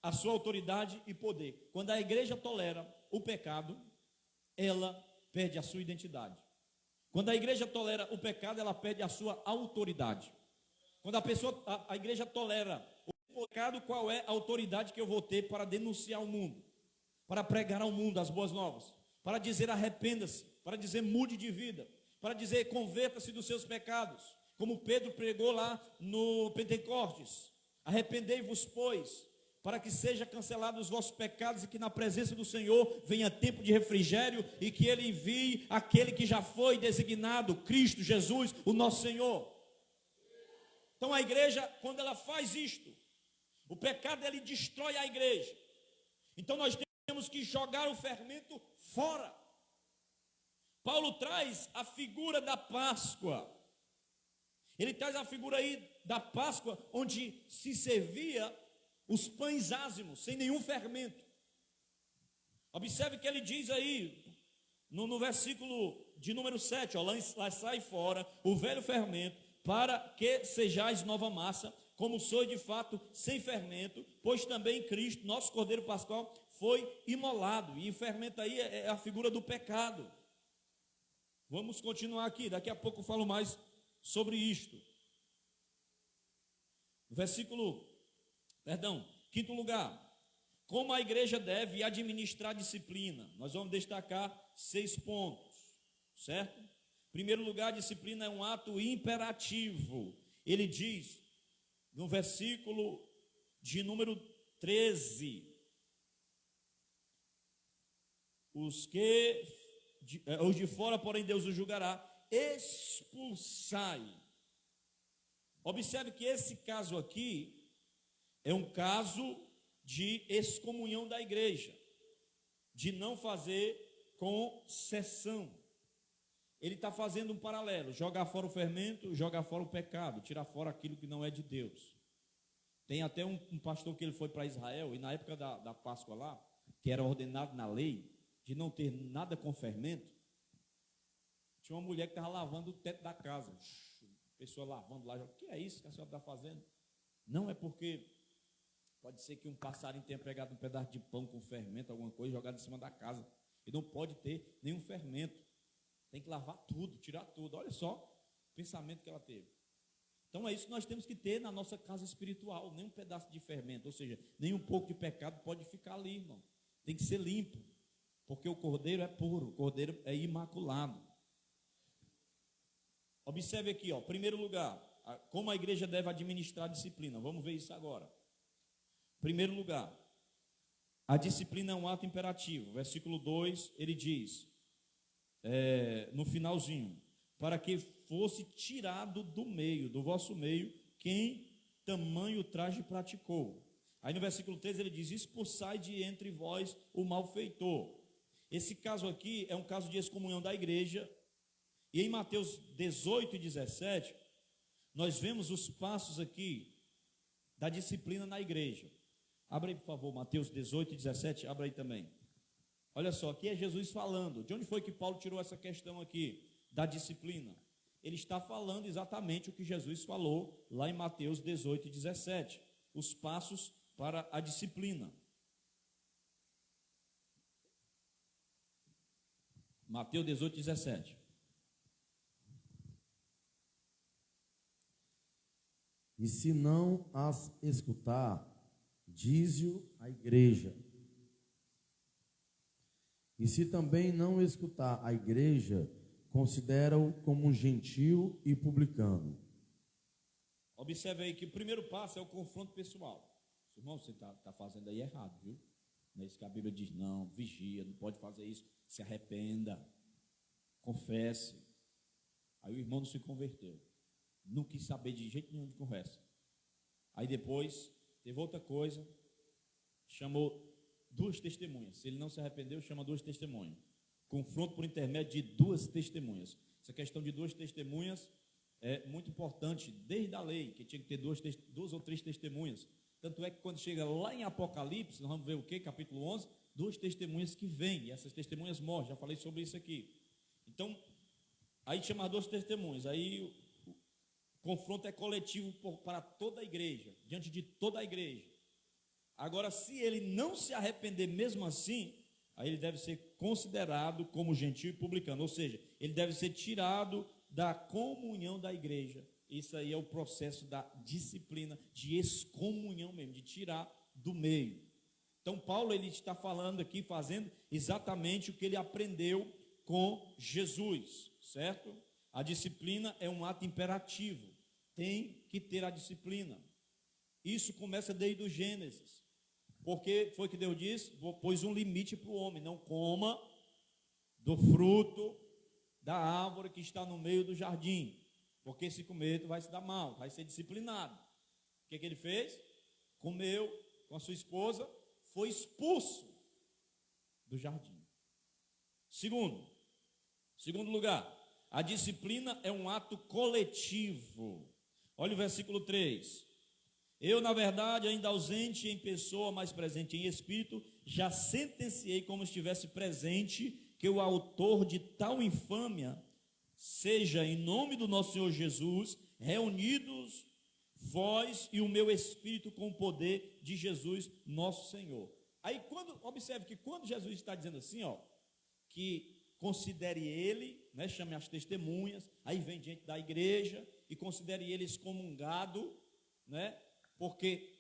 a sua autoridade e poder. Quando a igreja tolera o pecado, ela perde a sua identidade. Quando a igreja tolera o pecado, ela perde a sua autoridade. Quando a igreja tolera o pecado, qual é a autoridade que eu vou ter para denunciar o mundo, para pregar ao mundo as boas novas, para dizer arrependa-se, para dizer mude de vida, para dizer converta-se dos seus pecados, como Pedro pregou lá no Pentecostes: arrependei-vos, pois, para que sejam cancelados os vossos pecados e que na presença do Senhor venha tempo de refrigério e que Ele envie aquele que já foi designado, Cristo Jesus, o nosso Senhor. Então a igreja, quando ela faz isto, o pecado ele destrói a igreja. Então nós temos que jogar o fermento fora. Paulo traz a figura da Páscoa. Ele traz a figura aí da Páscoa, onde se servia os pães ázimos, sem nenhum fermento. Observe que ele diz aí, no versículo de número 7, ó, lançai fora o velho fermento, para que sejais nova massa, como sois de fato sem fermento, pois também Cristo, nosso Cordeiro Pascual, foi imolado. E o fermento aí é a figura do pecado. Vamos continuar aqui, daqui a pouco eu falo mais sobre isto. Quinto lugar, como a igreja deve administrar a disciplina. Nós vamos destacar 6 pontos, certo? Primeiro lugar, a disciplina é um ato imperativo. Ele diz, no versículo de número 13, os de fora, porém, Deus os julgará, expulsai. Observe que esse caso aqui é um caso de excomunhão da igreja, de não fazer concessão. Ele está fazendo um paralelo: jogar fora o fermento, jogar fora o pecado, tirar fora aquilo que não é de Deus. Tem até um pastor que ele foi para Israel, e na época da Páscoa lá, que era ordenado na lei, de não ter nada com fermento, tinha uma mulher que estava lavando o teto da casa. A pessoa lavando lá, o que é isso que a senhora está fazendo? Não, é porque pode ser que um passarinho tenha pegado um pedaço de pão com fermento, alguma coisa, jogado em cima da casa, e não pode ter nenhum fermento. Tem que lavar tudo, tirar tudo. Olha só o pensamento que ela teve. Então é isso que nós temos que ter na nossa casa espiritual. Nem um pedaço de fermento, ou seja, nem um pouco de pecado pode ficar ali, irmão. Tem que ser limpo, porque o cordeiro é puro, o cordeiro é imaculado. Observe aqui, ó, primeiro lugar, como a igreja deve administrar a disciplina. Vamos ver isso agora. Primeiro lugar, a disciplina é um ato imperativo. Versículo 2, ele diz, no finalzinho: para que fosse tirado do meio, do vosso meio, quem tamanho traje praticou. Aí no versículo 3 ele diz: expulsai de entre vós o malfeitor. Esse caso aqui é um caso de excomunhão da igreja. E em Mateus 18 e 17, nós vemos os passos aqui da disciplina na igreja. Abra aí, por favor, Mateus 18 e 17, abra aí também. Olha só, aqui é Jesus falando. De onde foi que Paulo tirou essa questão aqui da disciplina? Ele está falando exatamente o que Jesus falou lá em Mateus 18 e 17. Os passos para a disciplina. Mateus 18 e 17. E se não as escutar, dize-o à igreja. E se também não escutar a igreja, considera-o como um gentio e publicano. Observe aí que o primeiro passo é o confronto pessoal. Irmão, você está fazendo aí errado, viu? Não é isso que a Bíblia diz, não, vigia, não pode fazer isso, se arrependa, confesse. Aí o irmão não se converteu, não quis saber de jeito nenhum de conversa. Aí depois, teve outra coisa, chamou 2 testemunhas. Se ele não se arrependeu, chama 2 testemunhas. Confronto por intermédio de 2 testemunhas. Essa questão de 2 testemunhas é muito importante, desde a lei, que tinha que ter 2 ou 3 testemunhas. Tanto é que quando chega lá em Apocalipse, nós vamos ver o que? Capítulo 11, 2 testemunhas que vêm, e essas testemunhas morrem, já falei sobre isso aqui. Então, aí chama 2 testemunhas, aí o confronto é coletivo para toda a igreja, diante de toda a igreja. Agora, se ele não se arrepender mesmo assim, aí ele deve ser considerado como gentio e publicano, ou seja, ele deve ser tirado da comunhão da igreja. Isso aí é o processo da disciplina, de excomunhão mesmo, de tirar do meio. Então, Paulo, ele está falando aqui, fazendo exatamente o que ele aprendeu com Jesus, certo? A disciplina é um ato imperativo, tem que ter a disciplina. Isso começa desde o Gênesis, porque foi que Deus disse, pôs um limite para o homem, não coma do fruto da árvore que está no meio do jardim, porque se comer, tu vai se dar mal, vai ser disciplinado. O que ele fez? Comeu com a sua esposa, foi expulso do jardim. Segundo lugar, a disciplina é um ato coletivo. Olha o versículo 3. Eu, na verdade, ainda ausente em pessoa, mas presente em espírito, já sentenciei como estivesse presente, que o autor de tal infâmia seja, em nome do nosso Senhor Jesus, reunidos vós e o meu espírito com o poder de Jesus, nosso Senhor. Aí, observe que quando Jesus está dizendo assim, que considere ele, né, chame as testemunhas, aí vem diante da igreja e considere ele excomungado, né, porque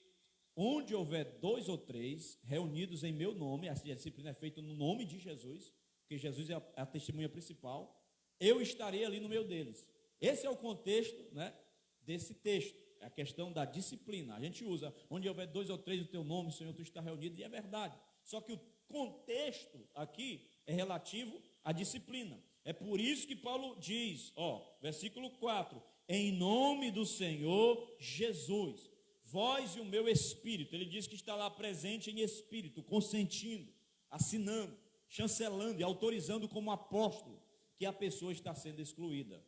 onde houver 2 ou 3 reunidos em meu nome, a disciplina é feita no nome de Jesus, porque Jesus é a testemunha principal, eu estarei ali no meio deles. Esse é o contexto, né, desse texto, é a questão da disciplina. A gente usa, onde houver 2 ou 3 no teu nome, Senhor, tu está reunido, e é verdade. Só que o contexto aqui é relativo à disciplina. É por isso que Paulo diz, versículo 4, em nome do Senhor Jesus, vós e o meu espírito. Ele diz que está lá presente em espírito, consentindo, assinando, chancelando e autorizando como apóstolo que a pessoa está sendo excluída.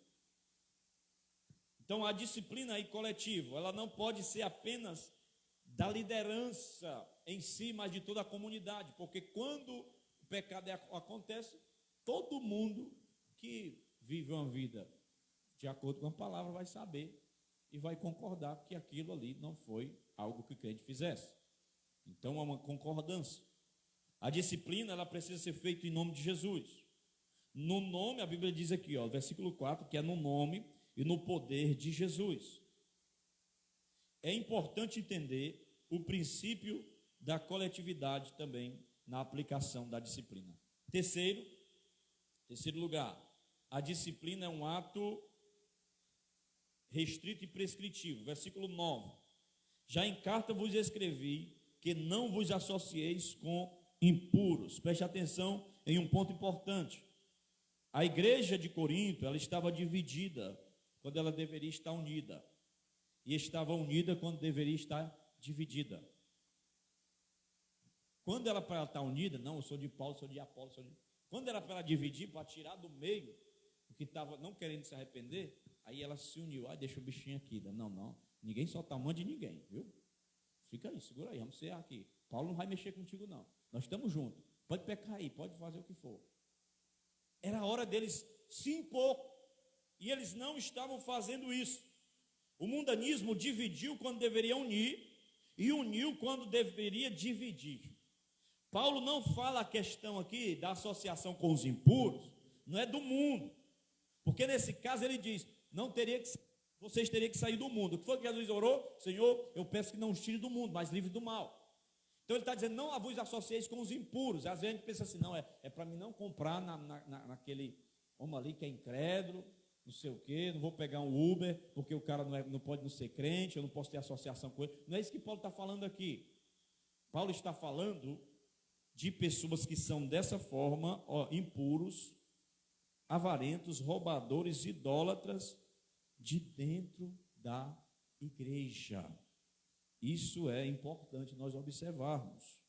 Então, a disciplina aí coletiva, ela não pode ser apenas da liderança em si, mas de toda a comunidade, porque quando o pecado acontece, todo mundo que vive uma vida de acordo com a palavra vai saber e vai concordar que aquilo ali não foi algo que o crente fizesse. Então, há uma concordância. A disciplina, ela precisa ser feita em nome de Jesus. No nome, a Bíblia diz aqui, versículo 4, que é no nome e no poder de Jesus. É importante entender o princípio da coletividade também na aplicação da disciplina. Terceiro lugar, a disciplina é um ato restrito e prescritivo. Versículo 9. Já em carta vos escrevi que não vos associeis com impuros. Preste atenção em um ponto importante. A igreja de Corinto, ela estava dividida quando ela deveria estar unida, e estava unida quando deveria estar dividida. Quando era para ela estar unida, não, eu sou de Paulo, sou de Apolo, quando era para ela dividir, para tirar do meio o que estava não querendo se arrepender, aí ela se uniu. Deixa o bichinho aqui. Não, ninguém solta a mão de ninguém, viu? Fica aí, segura aí, vamos ser aqui. Paulo não vai mexer contigo, não. Nós estamos juntos. Pode pecar aí, pode fazer o que for. Era a hora deles se impor, e eles não estavam fazendo isso. O mundanismo dividiu quando deveria unir, e uniu quando deveria dividir. Paulo não fala a questão aqui da associação com os impuros, não é do mundo, porque nesse caso ele diz, vocês teriam que sair do mundo. O que foi que Jesus orou? Senhor, eu peço que não os tire do mundo, mas livre do mal. Então ele está dizendo, não vos associeis com os impuros. Às vezes a gente pensa assim, não, é para mim não comprar naquele homem ali que é incrédulo, não sei o quê, não vou pegar um Uber, porque o cara não pode não ser crente, eu não posso ter associação com ele. Não é isso que Paulo está falando aqui. Paulo está falando de pessoas que são dessa forma, impuros, avarentos, roubadores, idólatras, de dentro da igreja. Isso é importante nós observarmos.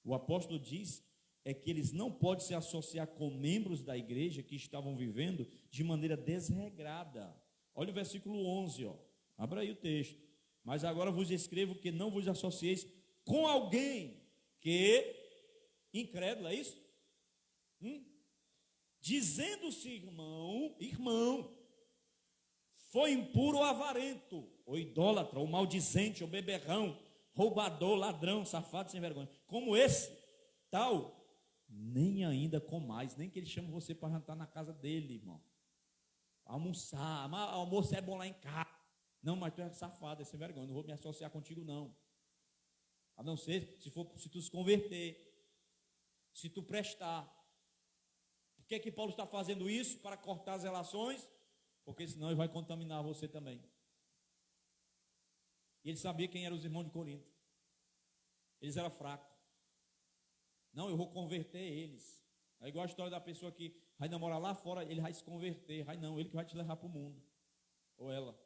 O apóstolo diz que eles não podem se associar com membros da igreja que estavam vivendo de maneira desregrada. Olha o versículo 11, abra aí o texto. Mas agora vos escrevo que não vos associeis com alguém que incrédulo, é isso? Dizendo-se irmão, foi impuro ou avarento, ou idólatra, ou maldizente, ou beberrão, roubador, ladrão, safado, sem vergonha. Como esse, tal, nem ainda comais, nem que ele chame você para jantar na casa dele, irmão. Almoçar, mas almoço é bom lá em casa. Não, mas tu é safado, é sem vergonha, não vou me associar contigo não. A não ser se tu se converter, se tu prestar. Por que Paulo está fazendo isso? Para cortar as relações? Porque senão ele vai contaminar você também. E ele sabia quem eram os irmãos de Corinto. Eles eram fracos. Não, eu vou converter eles. É igual a história da pessoa que vai namorar lá fora, ele vai se converter. Vai não, ele que vai te levar para o mundo. Ou ela.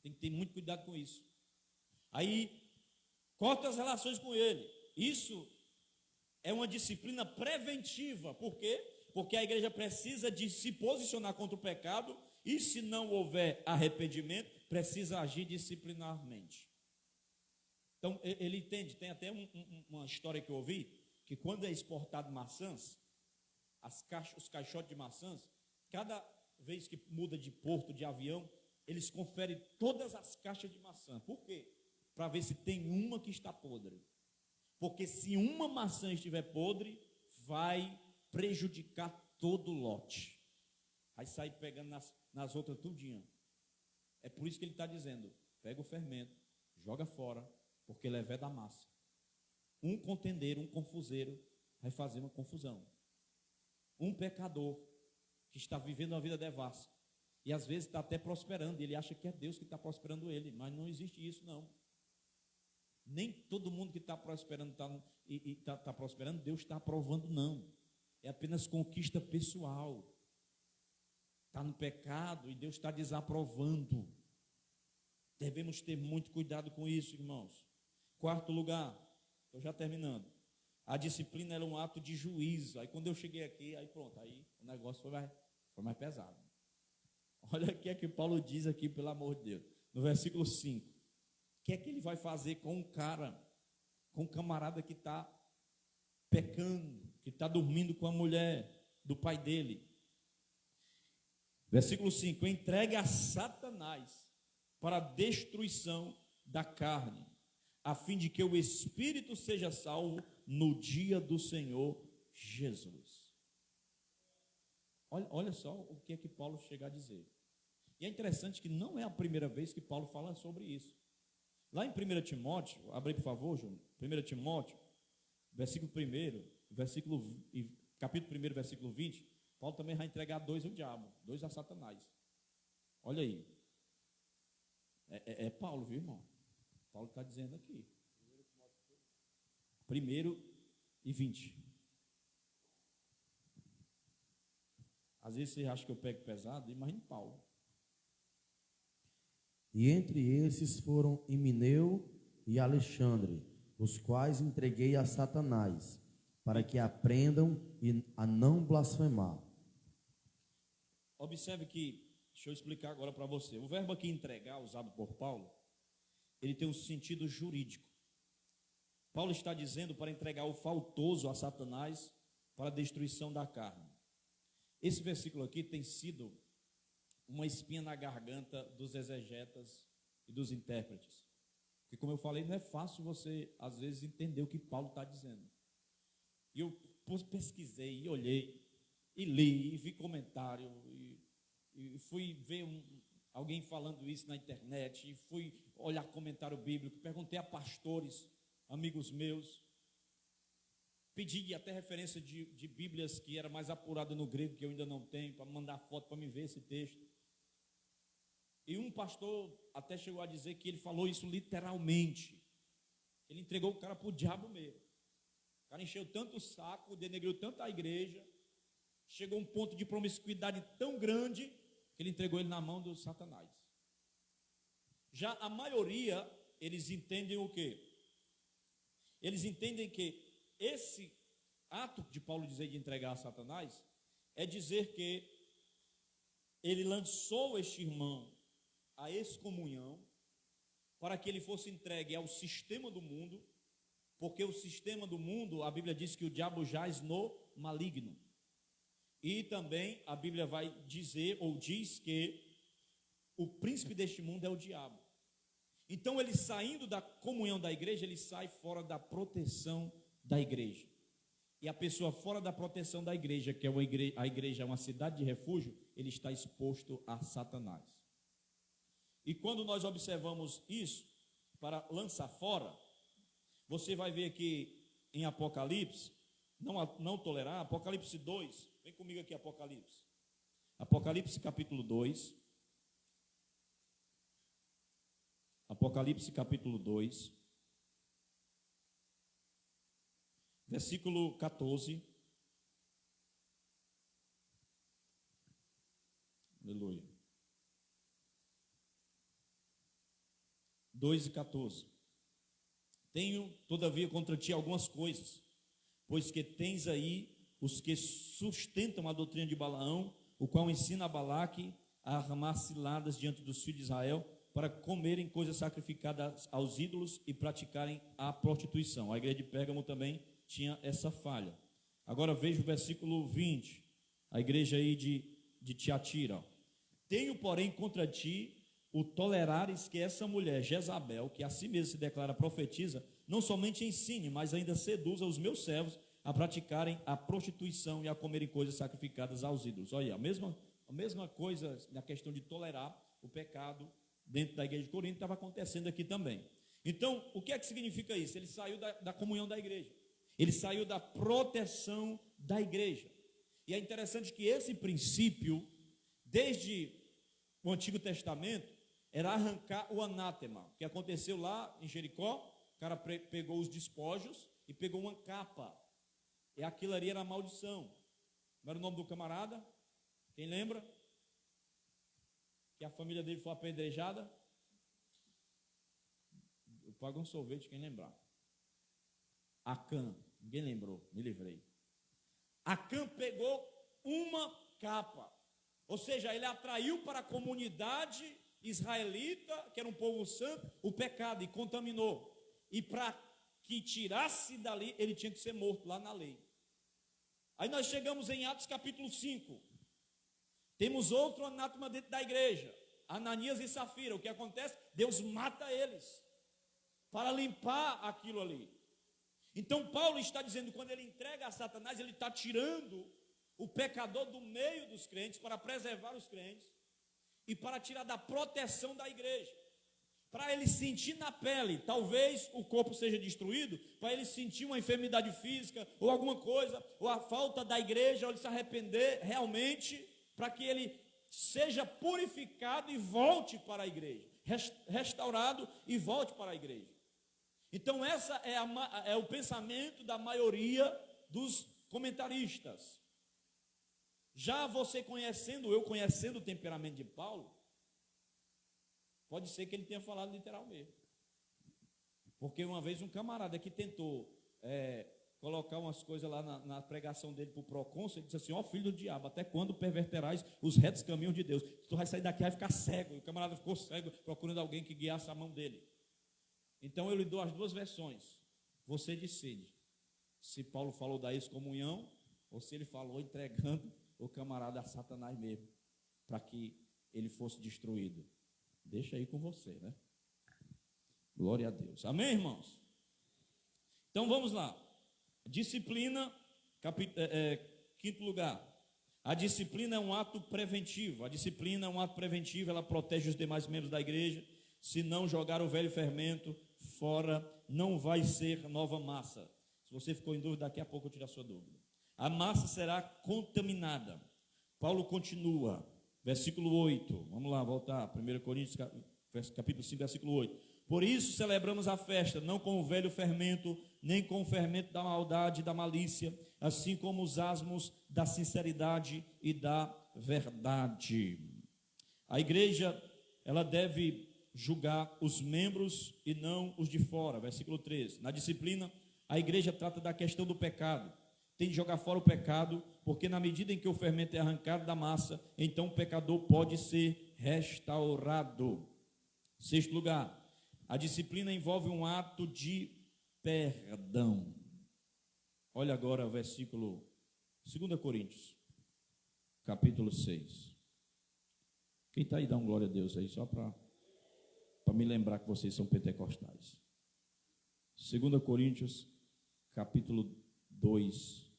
Tem que ter muito cuidado com isso. Aí, corta as relações com ele. Isso é uma disciplina preventiva. Por quê? Porque a igreja precisa de se posicionar contra o pecado e, se não houver arrependimento, precisa agir disciplinarmente. Então, ele entende. Tem até uma história que eu ouvi, que quando é exportado maçãs, os caixotes de maçãs, cada vez que muda de porto, de avião, eles conferem todas as caixas de maçã. Por quê? Para ver se tem uma que está podre. Porque se uma maçã estiver podre, vai prejudicar todo o lote. Vai sair pegando nas outras tudinho. É por isso que ele está dizendo, pega o fermento, joga fora, porque ele é vé da massa. Um contendeiro, um confuseiro, vai fazer uma confusão. Um pecador, que está vivendo uma vida devassa, e às vezes está até prosperando, ele acha que é Deus que está prosperando ele, mas não existe isso não. Nem todo mundo que está prosperando, está prosperando, Deus está aprovando, não. É apenas conquista pessoal. Está no pecado e Deus está desaprovando. Devemos ter muito cuidado com isso, irmãos. Quarto lugar, estou já terminando. A disciplina era um ato de juízo. Aí quando eu cheguei aqui, aí pronto, aí o negócio foi mais pesado. Olha o que é que Paulo diz aqui, pelo amor de Deus. No versículo 5. O que é que ele vai fazer com um camarada que está pecando, que está dormindo com a mulher do pai dele? Versículo 5: entregue a Satanás para a destruição da carne, a fim de que o espírito seja salvo no dia do Senhor Jesus. Olha só o que é que Paulo chega a dizer. E é interessante que não é a primeira vez que Paulo fala sobre isso. Lá em 1 Timóteo, abre por favor, Júnior, 1 Timóteo, capítulo 1, versículo 20, Paulo também vai entregar 2 ao diabo, 2 a Satanás. Olha aí. É Paulo, viu, irmão? Paulo está dizendo aqui. 1:20. Às vezes você acha que eu pego pesado, imagine Paulo. E entre esses foram Himeneu e Alexandre, os quais entreguei a Satanás, para que aprendam a não blasfemar. Observe que, deixa eu explicar agora para você. O verbo aqui entregar, usado por Paulo, ele tem um sentido jurídico. Paulo está dizendo para entregar o faltoso a Satanás para a destruição da carne. Esse versículo aqui tem sido uma espinha na garganta dos exegetas e dos intérpretes. Porque, como eu falei, não é fácil você, às vezes, entender o que Paulo está dizendo. E eu pesquisei, e olhei, e li, e vi comentário, e fui ver alguém falando isso na internet, e fui olhar comentário bíblico, perguntei a pastores amigos meus, pedi até referência de Bíblias que era mais apurada no grego, que eu ainda não tenho, para mandar foto para me ver esse texto. E um pastor até chegou a dizer que ele falou isso literalmente. Ele entregou o cara para o diabo mesmo. O cara encheu tanto o saco, denegriu tanto a igreja, chegou a um ponto de promiscuidade tão grande que ele entregou ele na mão do Satanás. Já a maioria, eles entendem o quê? Eles entendem que esse ato de Paulo dizer de entregar a Satanás é dizer que ele lançou este irmão à excomunhão para que ele fosse entregue ao sistema do mundo, porque o sistema do mundo, a Bíblia diz que o diabo jaz no maligno. E também a Bíblia vai dizer ou diz que o príncipe deste mundo é o diabo. Então ele, saindo da comunhão da igreja, ele sai fora da proteção da igreja. E a pessoa fora da proteção da igreja, que é a igreja é uma cidade de refúgio, ele está exposto a Satanás. E quando nós observamos isso, para lançar fora, você vai ver aqui em Apocalipse, não tolerar, Apocalipse 2, vem comigo aqui, Apocalipse. Apocalipse capítulo 2. Apocalipse capítulo 2, versículo 14. Aleluia. 2 e 14. Tenho, todavia, contra ti algumas coisas, pois que tens aí os que sustentam a doutrina de Balaão, o qual ensina a Balaque a armar ciladas diante dos filhos de Israel, para comerem coisas sacrificadas aos ídolos e praticarem a prostituição. A igreja de Pérgamo também tinha essa falha. Agora veja o versículo 20, a igreja aí de Tiatira. Tenho, porém, contra ti o tolerares que essa mulher, Jezabel, que a si mesma se declara profetiza, não somente ensine, mas ainda seduza os meus servos a praticarem a prostituição e a comerem coisas sacrificadas aos ídolos. Olha, a mesma coisa na questão de tolerar o pecado dentro da igreja de Corinto estava acontecendo aqui também. Então, o que é que significa isso? Ele saiu da comunhão da igreja, ele saiu da proteção da igreja. E é interessante que esse princípio, desde o Antigo Testamento, era arrancar o anátema, que aconteceu lá em Jericó. O cara pegou os despojos e pegou uma capa, e aquilo ali era maldição. Não era o nome do camarada? Quem lembra? Que a família dele foi apedrejada. Eu pago um sorvete, quem lembrar. Acã, ninguém lembrou, me livrei. Acã pegou uma capa, ou seja, ele atraiu para a comunidade israelita, que era um povo santo, o pecado, e contaminou. E para que tirasse dali, ele tinha que ser morto lá na lei. Aí nós chegamos em Atos capítulo 5. Temos outro anátema dentro da igreja, Ananias e Safira. O que acontece? Deus mata eles para limpar aquilo ali. Então Paulo está dizendo, quando ele entrega a Satanás, ele está tirando o pecador do meio dos crentes para preservar os crentes e para tirar da proteção da igreja, para ele sentir na pele, talvez o corpo seja destruído, para ele sentir uma enfermidade física ou alguma coisa, ou a falta da igreja, ou ele se arrepender realmente, para que ele seja purificado e volte para a igreja, restaurado e volte para a igreja. Então essa é o pensamento da maioria dos comentaristas. Já você conhecendo o temperamento de Paulo, pode ser que ele tenha falado literal mesmo. Porque uma vez um camarada que tentou colocar umas coisas lá na pregação dele para o procônsul, ele disse assim: ó filho do diabo, até quando perverterás os retos caminhos de Deus? Tu vai sair daqui e vai ficar cego. E o camarada ficou cego, procurando alguém que guiasse a mão dele. Então eu lhe dou as duas versões. Você decide se Paulo falou da excomunhão ou se ele falou entregando o camarada a Satanás mesmo, para que ele fosse destruído. Deixa aí com você, né? Glória a Deus. Amém, irmãos? Então vamos lá. Disciplina, quinto lugar. A disciplina é um ato preventivo. A disciplina é um ato preventivo, ela protege os demais membros da igreja, se não jogar o velho fermento fora não vai ser nova massa. Se você ficou em dúvida, daqui a pouco eu tiro a sua dúvida. A massa será contaminada. Paulo continua, versículo 8. Vamos lá, voltar. 1 Coríntios, capítulo 5, versículo 8. Por isso celebramos a festa, não com o velho fermento, nem com o fermento da maldade e da malícia, assim como os asmos da sinceridade e da verdade. A igreja, ela deve julgar os membros e não os de fora. Versículo 13. Na disciplina, a igreja trata da questão do pecado. Tem de jogar fora o pecado, porque na medida em que o fermento é arrancado da massa, então o pecador pode ser restaurado. Sexto lugar, a disciplina envolve um ato de perdão. Olha agora o versículo 2 Coríntios, capítulo 6. Quem está aí, dá um glória a Deus aí, só para me lembrar que vocês são pentecostais. 2 Coríntios, capítulo 2,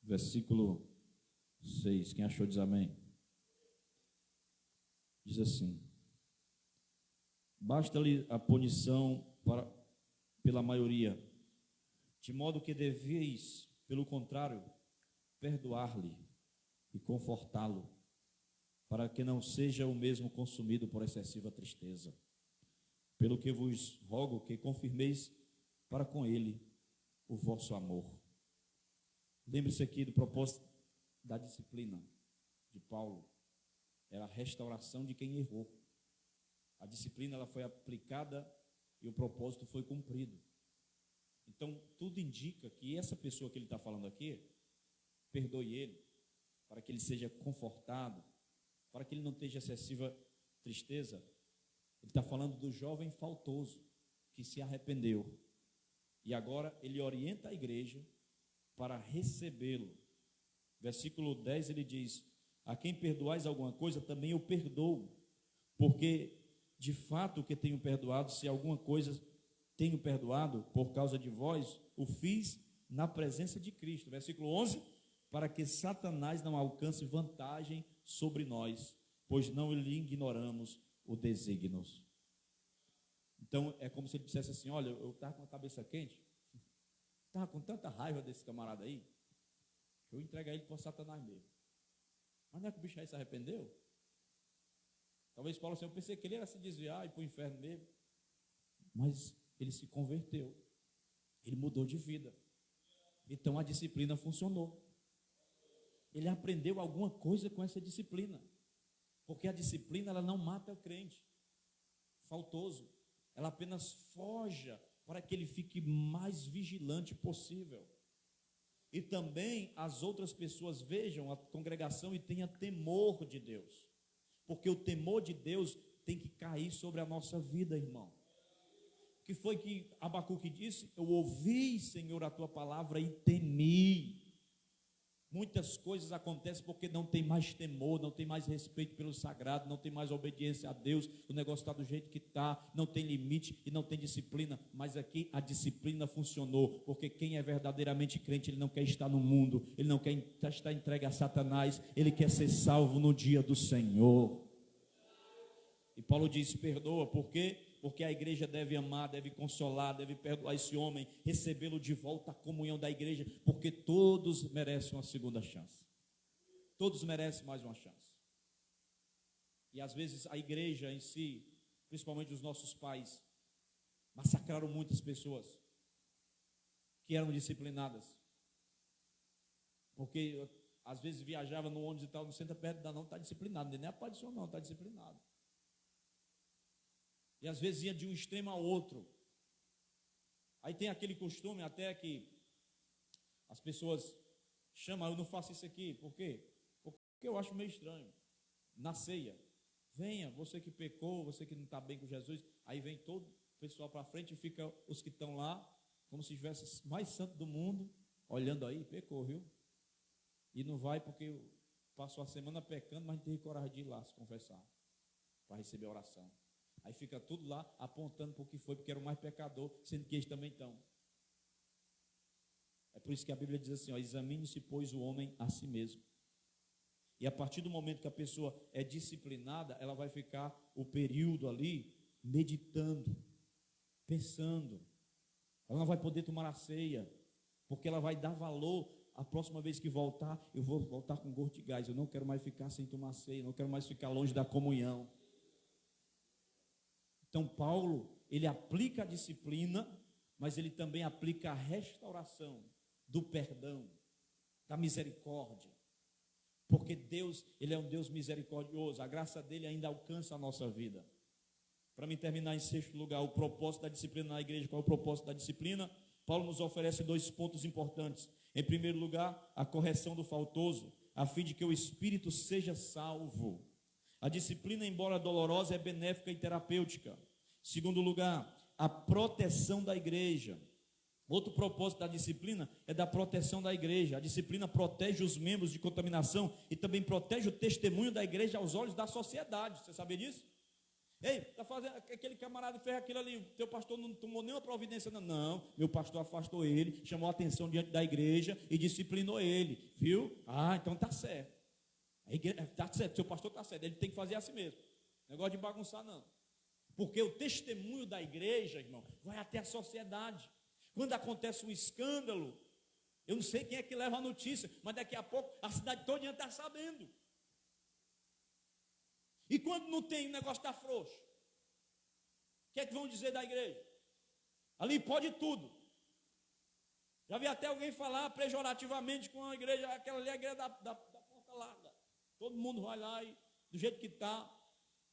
versículo 6. Quem achou diz amém. Diz assim: basta-lhe a punição pela maioria, de modo que deveis, pelo contrário, perdoar-lhe e confortá-lo, para que não seja o mesmo consumido por excessiva tristeza. Pelo que vos rogo que confirmeis para com ele o vosso amor. Lembre-se aqui do propósito da disciplina de Paulo. Era a restauração de quem errou. A disciplina, ela foi aplicada e o propósito foi cumprido. Então, tudo indica que essa pessoa que ele está falando aqui, perdoe ele, para que ele seja confortado, para que ele não tenha excessiva tristeza. Ele está falando do jovem faltoso, que se arrependeu. E agora ele orienta a igreja para recebê-lo. Versículo 10 ele diz: a quem perdoais alguma coisa, também eu perdoo, porque de fato o que tenho perdoado, se alguma coisa tenho perdoado por causa de vós, o fiz na presença de Cristo. Versículo 11: para que Satanás não alcance vantagem sobre nós, pois não lhe ignoramos o desígnio. Então é como se ele dissesse assim: olha, eu estava com a cabeça quente, estava com tanta raiva desse camarada aí, que eu entreguei ele para Satanás mesmo. Mas não é que o bicho aí se arrependeu? Talvez Paulo assim, eu pensei que ele ia se desviar e ir para o inferno mesmo. Mas ele se converteu. Ele mudou de vida. Então a disciplina funcionou. Ele aprendeu alguma coisa com essa disciplina. Porque a disciplina, ela não mata o crente faltoso. Ela apenas forja para que ele fique mais vigilante possível. E também as outras pessoas vejam a congregação e tenham temor de Deus. Porque o temor de Deus tem que cair sobre a nossa vida, irmão. O que foi que Abacuque disse? Eu ouvi, Senhor, a tua palavra e temi. Muitas coisas acontecem porque não tem mais temor, não tem mais respeito pelo sagrado, não tem mais obediência a Deus, o negócio está do jeito que está, não tem limite e não tem disciplina. Mas aqui a disciplina funcionou, porque quem é verdadeiramente crente, ele não quer estar no mundo, ele não quer estar entregue a Satanás, ele quer ser salvo no dia do Senhor. E Paulo diz: perdoa, por quê? Porque a igreja deve amar, deve consolar, deve perdoar esse homem, recebê-lo de volta à comunhão da igreja, porque todos merecem uma segunda chance. Todos merecem mais uma chance. E às vezes a igreja em si, principalmente os nossos pais, massacraram muitas pessoas que eram disciplinadas. Porque às vezes viajava no ônibus e tal, não senta perto da não, está disciplinado, nem apareceu não, está disciplinado. E às vezes ia de um extremo ao outro. Aí tem aquele costume até que as pessoas chamam: eu não faço isso aqui. Por quê? Porque eu acho meio estranho. Na ceia, venha, você que pecou, você que não está bem com Jesus. Aí vem todo o pessoal para frente e fica os que estão lá, como se estivesse mais santo do mundo, olhando aí, pecou, viu? E não vai porque passou a semana pecando, mas não teve coragem de ir lá se confessar, para receber a oração. Aí fica tudo lá apontando para o que foi, porque era o mais pecador, sendo que eles também estão. É por isso que a Bíblia diz assim: ó, examine-se, pois, o homem a si mesmo. E a partir do momento que a pessoa é disciplinada, ela vai ficar o período ali meditando, pensando. Ela não vai poder tomar a ceia, porque ela vai dar valor. A próxima vez que voltar, eu vou voltar com gosto de gás. Eu não quero mais ficar sem tomar ceia, não quero mais ficar longe da comunhão. Então Paulo, ele aplica a disciplina, mas ele também aplica a restauração do perdão, da misericórdia. Porque Deus, ele é um Deus misericordioso. A graça dele ainda alcança a nossa vida. Para me terminar, em sexto lugar, o propósito da disciplina na igreja. Qual é o propósito da disciplina? Paulo nos oferece 2 pontos importantes. Em primeiro lugar, a correção do faltoso, a fim de que o espírito seja salvo. A disciplina, embora dolorosa, é benéfica e terapêutica. Segundo lugar, a proteção da igreja. Outro propósito da disciplina é da proteção da igreja. A disciplina protege os membros de contaminação e também protege o testemunho da igreja aos olhos da sociedade. Você sabia disso? Ei, tá fazendo, aquele camarada fez aquilo ali, teu pastor não tomou nenhuma providência, não, meu pastor afastou ele, chamou a atenção diante da igreja e disciplinou ele, viu? Ah, então tá certo, tá certo, seu pastor tá certo, ele tem que fazer assim mesmo, negócio de bagunçar não, porque o testemunho da igreja, irmão, vai até a sociedade. Quando acontece um escândalo, eu não sei quem é que leva a notícia, mas daqui a pouco a cidade toda está sabendo. E quando não tem, o negócio está frouxo, o que é que vão dizer da igreja? Ali pode tudo. Já vi até alguém falar pejorativamente com a igreja, aquela ali é a igreja da porta larga. Todo mundo vai lá e, do jeito que está,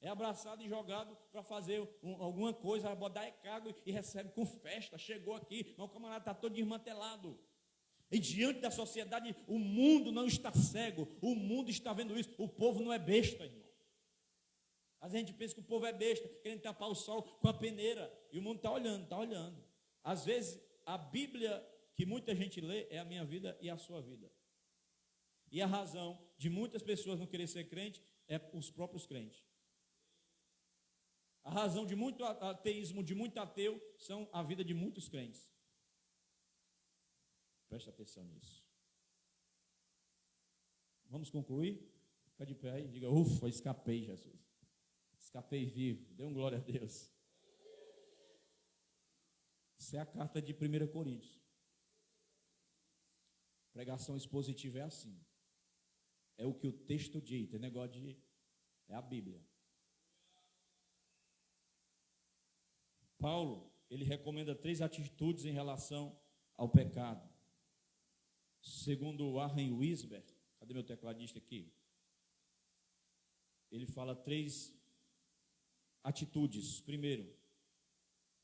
é abraçado e jogado para fazer alguma coisa, vai dar cargo e recebe com festa. Chegou aqui, mas o camarada está todo desmantelado. E diante da sociedade, o mundo não está cego, o mundo está vendo isso. O povo não é besta, irmão. Às vezes a gente pensa que o povo é besta, querendo tapar o sol com a peneira, e o mundo está olhando, está olhando. Às vezes a Bíblia que muita gente lê é a minha vida e a sua vida. E a razão de muitas pessoas não querer ser crente é os próprios crentes. A razão de muito ateísmo, de muito ateu, são a vida de muitos crentes. Preste atenção nisso. Vamos concluir? Fica de pé aí, diga, ufa, escapei, Jesus. Escapei vivo, dê um glória a Deus. Isso é a carta de 1 Coríntios. Pregação expositiva é assim. É o que o texto diz, tem negócio de... é a Bíblia. Paulo, ele recomenda 3 atitudes em relação ao pecado. Segundo Warren Wisber, cadê meu tecladista aqui? Ele fala 3 atitudes. Primeiro,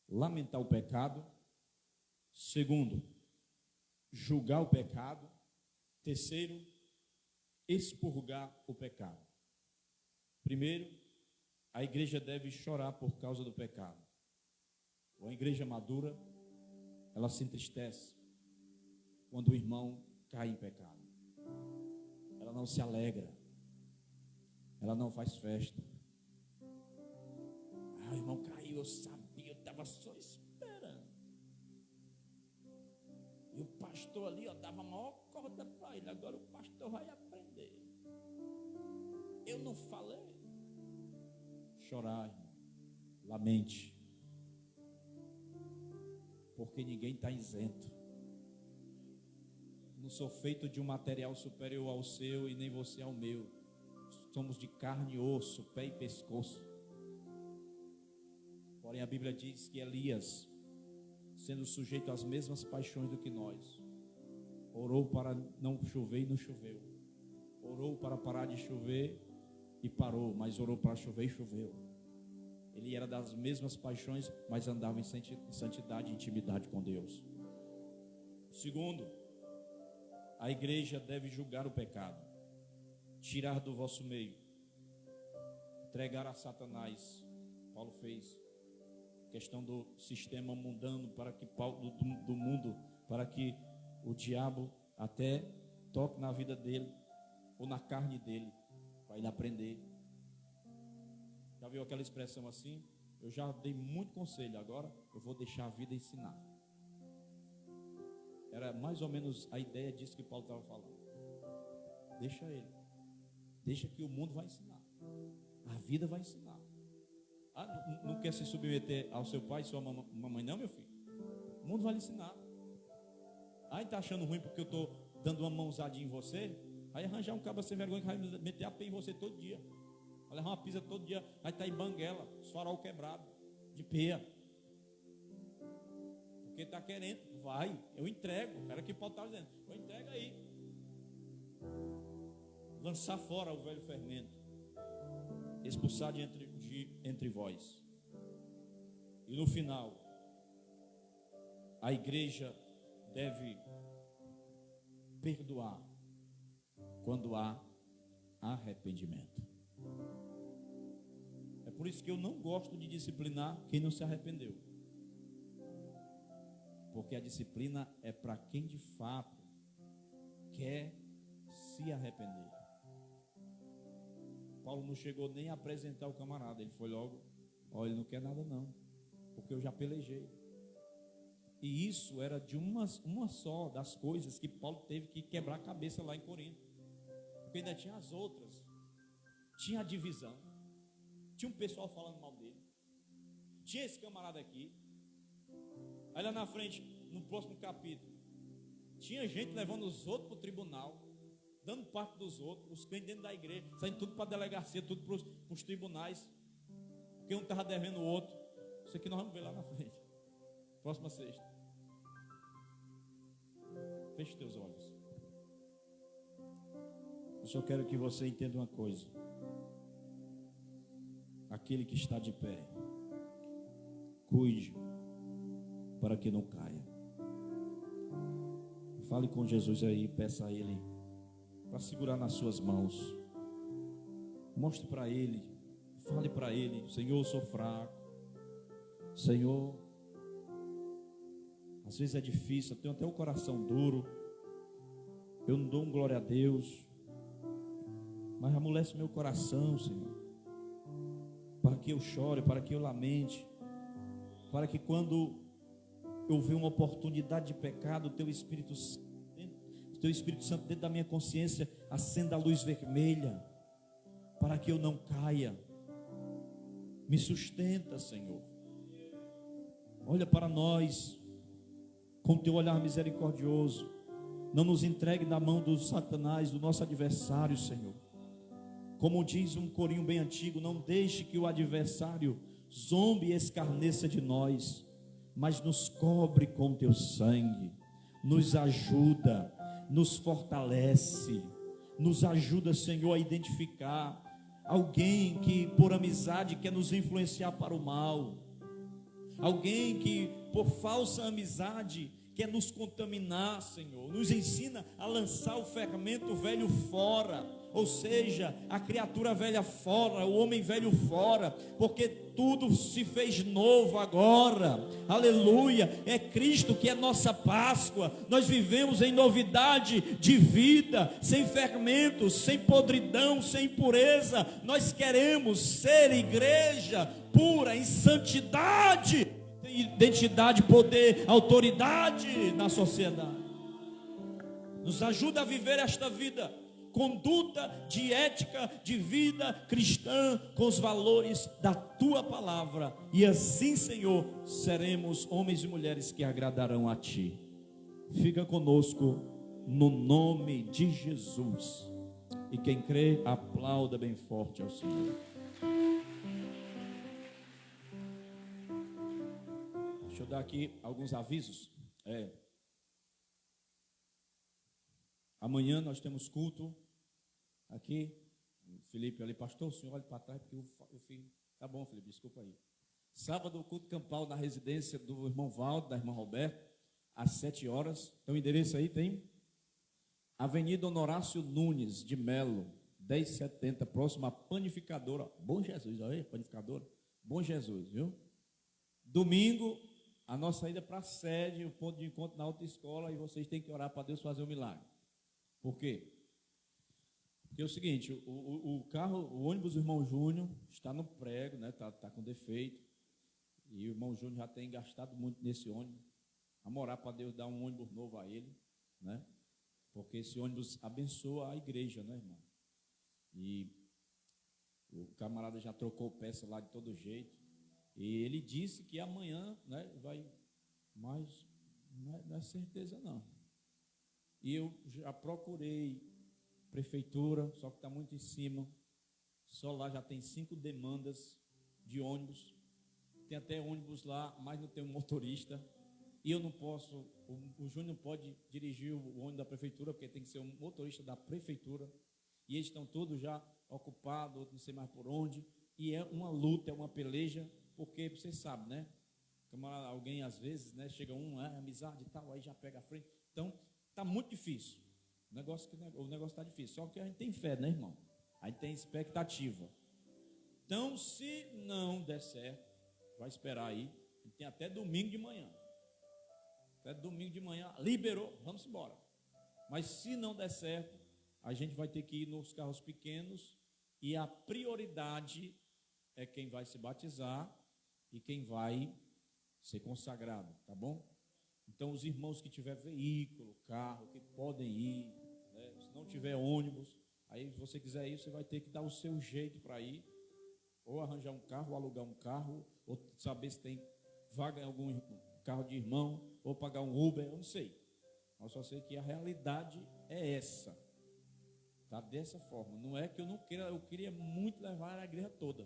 lamentar o pecado. Segundo, julgar o pecado. Terceiro, expurgar o pecado. Primeiro, a igreja deve chorar por causa do pecado. Uma igreja madura, ela se entristece quando o irmão cai em pecado. Ela não se alegra. Ela não faz festa. Ah, o irmão caiu, eu sabia, eu estava só esperando. E o pastor ali, ó, dava a maior corda para ele. Agora o pastor vai aprender. Eu não falei. Chorar, irmão. Lamente. Porque ninguém está isento. Não sou feito de um material superior ao seu e nem você ao meu. Somos de carne e osso, pé e pescoço. Porém a Bíblia diz que Elias, sendo sujeito às mesmas paixões do que nós, orou para não chover e não choveu. Orou para parar de chover e parou, mas orou para chover e choveu. Ele era das mesmas paixões, mas andava em santidade e intimidade com Deus. Segundo, a igreja deve julgar o pecado, tirar do vosso meio, entregar a Satanás. Paulo fez questão do sistema mundano para que do mundo, para que o diabo até toque na vida dele ou na carne dele, para ele aprender. Já viu aquela expressão assim? Eu já dei muito conselho, agora eu vou deixar a vida ensinar. Era mais ou menos a ideia disso que Paulo estava falando. Deixa ele. Deixa que o mundo vai ensinar. A vida vai ensinar. Não quer se submeter ao seu pai e sua mamãe, não, meu filho? O mundo vai lhe ensinar. Aí tá achando ruim porque eu estou dando uma mãozadinha em você? Aí arranjar um cabra sem vergonha que vai meter a pé em você todo dia. Vai levar uma pisa todo dia. Vai estar em banguela, farol quebrado, de peia. Porque está querendo, vai, eu entrego. Era que Paulo estava dizendo, eu entrego aí. Lançar fora o velho fermento, expulsar de entre vós. E no final, a igreja deve perdoar quando há arrependimento. É por isso que eu não gosto de disciplinar quem não se arrependeu. Porque a disciplina é para quem de fato quer se arrepender. Paulo não chegou nem a apresentar o camarada. Ele foi logo, ele não quer nada não, porque eu já pelejei. E isso era de uma só das coisas que Paulo teve que quebrar a cabeça lá em Corinto. Porque ainda tinha as outras. Tinha a divisão. Tinha um pessoal falando mal dele. Tinha esse camarada aqui. Aí lá na frente, no próximo capítulo, tinha gente levando os outros para o tribunal, dando parte dos outros, os crentes dentro da igreja, saindo tudo para a delegacia, tudo para os tribunais, porque um estava devendo o outro. Isso aqui nós vamos ver lá na frente. Próxima sexta. Feche teus olhos. Eu só quero que você entenda uma coisa. Aquele que está de pé, cuide para que não caia. Fale com Jesus aí, peça a Ele para segurar nas suas mãos. Mostre para Ele, fale para Ele: Senhor, eu sou fraco. Senhor, às vezes é difícil, eu tenho até o coração duro, eu não dou um glória a Deus, mas amolece meu coração, Senhor, para que eu chore, para que eu lamente, para que quando eu ver uma oportunidade de pecado, o Teu Espírito Santo dentro da minha consciência acenda a luz vermelha, para que eu não caia. Me sustenta, Senhor. Olha para nós com Teu olhar misericordioso. Não nos entregue na mão do Satanás, do nosso adversário, Senhor. Como diz um corinho bem antigo, não deixe que o adversário zombe e escarneça de nós, mas nos cobre com Teu sangue, nos ajuda, nos fortalece, nos ajuda, Senhor, a identificar alguém que por amizade quer nos influenciar para o mal, alguém que por falsa amizade quer nos contaminar, Senhor. Nos ensina a lançar o fermento velho fora, ou seja, a criatura velha fora, o homem velho fora, porque tudo se fez novo agora. Aleluia, é Cristo que é nossa Páscoa. Nós vivemos em novidade de vida, sem fermentos, sem podridão, sem impureza. Nós queremos ser igreja pura, em santidade, identidade, poder, autoridade na sociedade. Nos ajuda a viver esta vida, conduta de ética, de vida cristã, com os valores da Tua palavra, e assim, Senhor, seremos homens e mulheres que agradarão a Ti. Fica conosco no nome de Jesus, e quem crê, aplauda bem forte ao Senhor. Deixa eu dar aqui alguns avisos. Amanhã nós temos culto aqui. O Felipe ali, pastor, o senhor olha para trás, porque o filho. Tá bom, Felipe, desculpa aí. Sábado, o culto campal na residência do irmão Valdo, da irmã Roberta, às 7 horas. Então, o endereço aí tem Avenida Honorácio Nunes de Melo, 1070, próximo à panificadora. Bom Jesus, olha aí, panificadora. Bom Jesus, viu? Domingo, a nossa ida para a sede, o ponto de encontro na autoescola, e vocês têm que orar para Deus fazer um milagre. Por quê? Porque é o seguinte, o ônibus do irmão Júnior está no prego, né? Tá com defeito, e o irmão Júnior já tem gastado muito nesse ônibus. Vamos orar para Deus dar um ônibus novo a ele, né? Porque esse ônibus abençoa a igreja, né, irmão? E o camarada já trocou peça lá de todo jeito. E ele disse que amanhã, né, vai, mas não é certeza não. E eu já procurei prefeitura, só que está muito em cima. Só lá já tem 5 demandas de ônibus. Tem até ônibus lá, mas não tem um motorista. E eu não posso, o Júnior não pode dirigir o ônibus da prefeitura, porque tem que ser um motorista da prefeitura. E eles estão todos já ocupados, outros não sei mais por onde. E é uma luta, é uma peleja, porque vocês sabem, né? Como alguém às vezes, né, chega amizade e tal, aí já pega a frente. Então, está muito difícil. O negócio está difícil. Só que a gente tem fé, né, irmão? A gente tem expectativa. Então, se não der certo, vai esperar aí. A gente tem até domingo de manhã. Até domingo de manhã, liberou, vamos embora. Mas se não der certo, a gente vai ter que ir nos carros pequenos. E a prioridade é quem vai se batizar e quem vai ser consagrado, tá bom? Então, os irmãos que tiver veículo, carro, que podem ir, né? Se não tiver ônibus, aí se você quiser ir, você vai ter que dar o seu jeito para ir, ou arranjar um carro, ou alugar um carro, ou saber se tem vaga em algum carro de irmão, ou pagar um Uber, eu não sei. Eu só sei que a realidade é essa. Tá dessa forma. Não é que eu não queira, eu queria muito levar a igreja toda.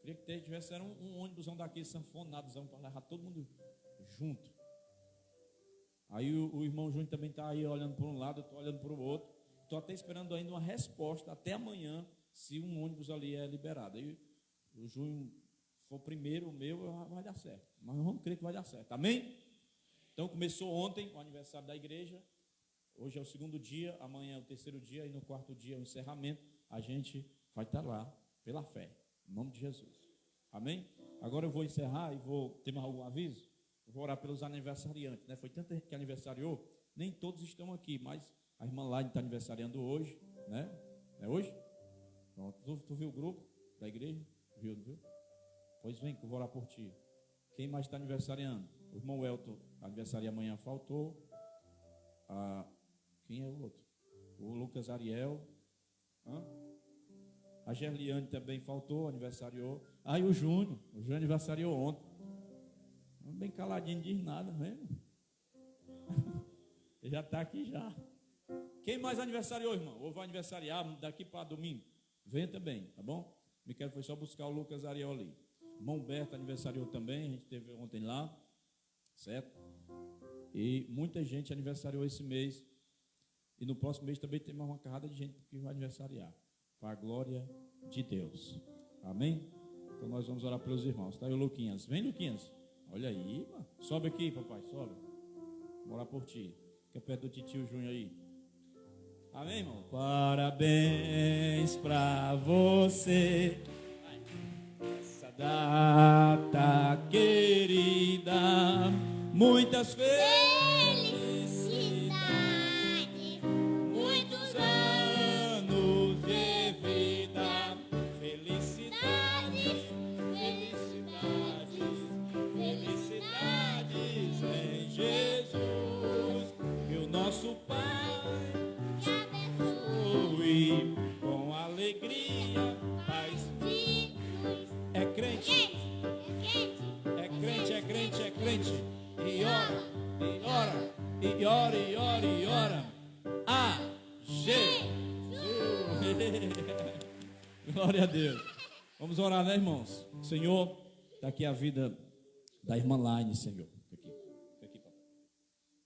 Queria que tivesse um ônibusão daquele sanfonadozão para levar todo mundo junto. Aí o irmão Júnior também está aí olhando para um lado, eu estou olhando para o outro. Estou até esperando ainda uma resposta até amanhã, se um ônibus ali é liberado. Aí o Júnior for primeiro, o meu vai dar certo. Mas vamos crer que vai dar certo. Amém? Então começou ontem o aniversário da igreja. Hoje é o 2º dia, amanhã é o 3º dia e no 4º dia é o encerramento. A gente vai estar lá pela fé, em nome de Jesus. Amém? Agora eu vou encerrar e vou ter mais algum aviso. Eu vou orar pelos aniversariantes, né? Foi tanta gente que aniversariou, nem todos estão aqui, mas a irmã Laine está aniversariando hoje, né? É hoje? Pronto. Tu viu o grupo da igreja? Viu, não viu? Pois vem que eu vou orar por ti. Quem mais está aniversariando? O irmão Elton, aniversaria amanhã, faltou. Quem é o outro? O Lucas Ariel. A Gerliane também faltou, aniversariou. E o Júnior aniversariou ontem. Bem caladinho, não diz nada, mesmo. Ele já está aqui já. Quem mais aniversariou, irmão? Ou vai aniversariar daqui para domingo? Venha também, tá bom? Miquel foi só buscar o Lucas Ariel ali. Irmão Berto aniversariou também, a gente teve ontem lá, certo? E muita gente aniversariou esse mês. E no próximo mês também tem mais uma carrada de gente que vai aniversariar. Para a glória de Deus. Amém? Então nós vamos orar pelos irmãos. Está aí o Luquinhas. Vem, Luquinhas. Olha aí, mano. Sobe aqui, papai, sobe. Vou orar por ti. Fica perto do titio Júnior aí. Amém, irmão? Parabéns pra você. Essa data querida. Muitas felicidades. Muitos anos de vida. Felicidades. Felicidades em Jesus, que o nosso Pai te abençoe com alegria, paz. É crente, é crente, é crente, é crente. E ora, e ora, e ora, e ora, e ora. A Jesus. Glória a Deus. Vamos orar, né, irmãos? Senhor, está aqui a vida da irmã Laine, Senhor. Aqui, papai.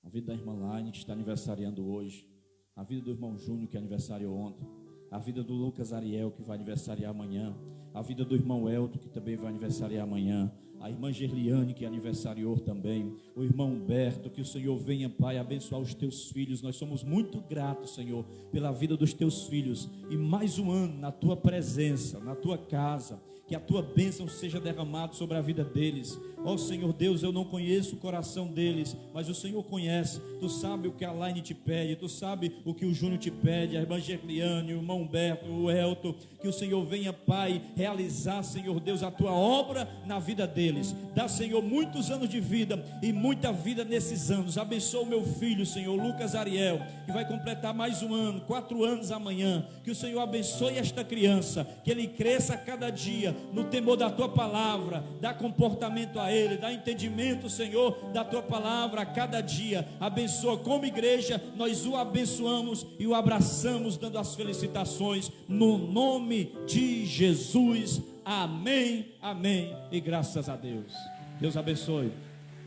A vida da irmã Laine, que está aniversariando hoje. A vida do irmão Júnior, que aniversariou ontem. A vida do Lucas Ariel, que vai aniversariar amanhã. A vida do irmão Elton, que também vai aniversariar amanhã. A irmã Gerliane, que aniversariou também. O irmão Humberto, que o Senhor venha, Pai, abençoar os teus filhos. Nós somos muito gratos, Senhor, pela vida dos teus filhos. E mais um ano na tua presença, na tua casa. Que a tua bênção seja derramada sobre a vida deles. Ó Senhor Deus, eu não conheço o coração deles, mas o Senhor conhece. Tu sabe o que a Laine te pede, tu sabe o que o Júnior te pede, a irmã Gerliane, o irmão Humberto, o Elton. Que o Senhor venha, Pai, realizar, Senhor Deus, a tua obra na vida deles. deles. Dá, Senhor, muitos anos de vida e muita vida nesses anos. Abençoa o meu filho, Senhor, Lucas Ariel, que vai completar mais um ano, 4 anos amanhã. Que o Senhor abençoe esta criança, que ele cresça a cada dia no temor da tua palavra. Dá comportamento a ele, dá entendimento, Senhor, da tua palavra a cada dia. Abençoa como igreja, nós o abençoamos e o abraçamos, dando as felicitações no nome de Jesus. Amém, amém e graças a Deus. Deus abençoe.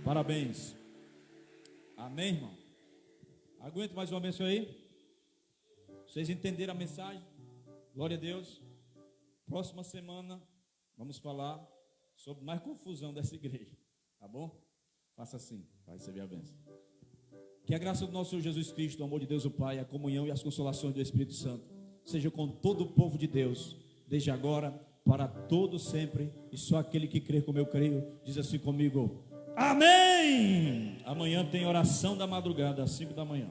Parabéns. Amém, irmão. Aguenta mais uma benção aí. Vocês entenderam a mensagem? Glória a Deus. Próxima semana vamos falar sobre mais confusão dessa igreja. Tá bom? Faça assim, vai receber a bênção. Que a graça do nosso Senhor Jesus Cristo, o amor de Deus o Pai, a comunhão e as consolações do Espírito Santo seja com todo o povo de Deus, desde agora, para todo sempre. E só aquele que crê como eu creio, diz assim comigo: amém! Amanhã tem oração da madrugada, às 5 da manhã.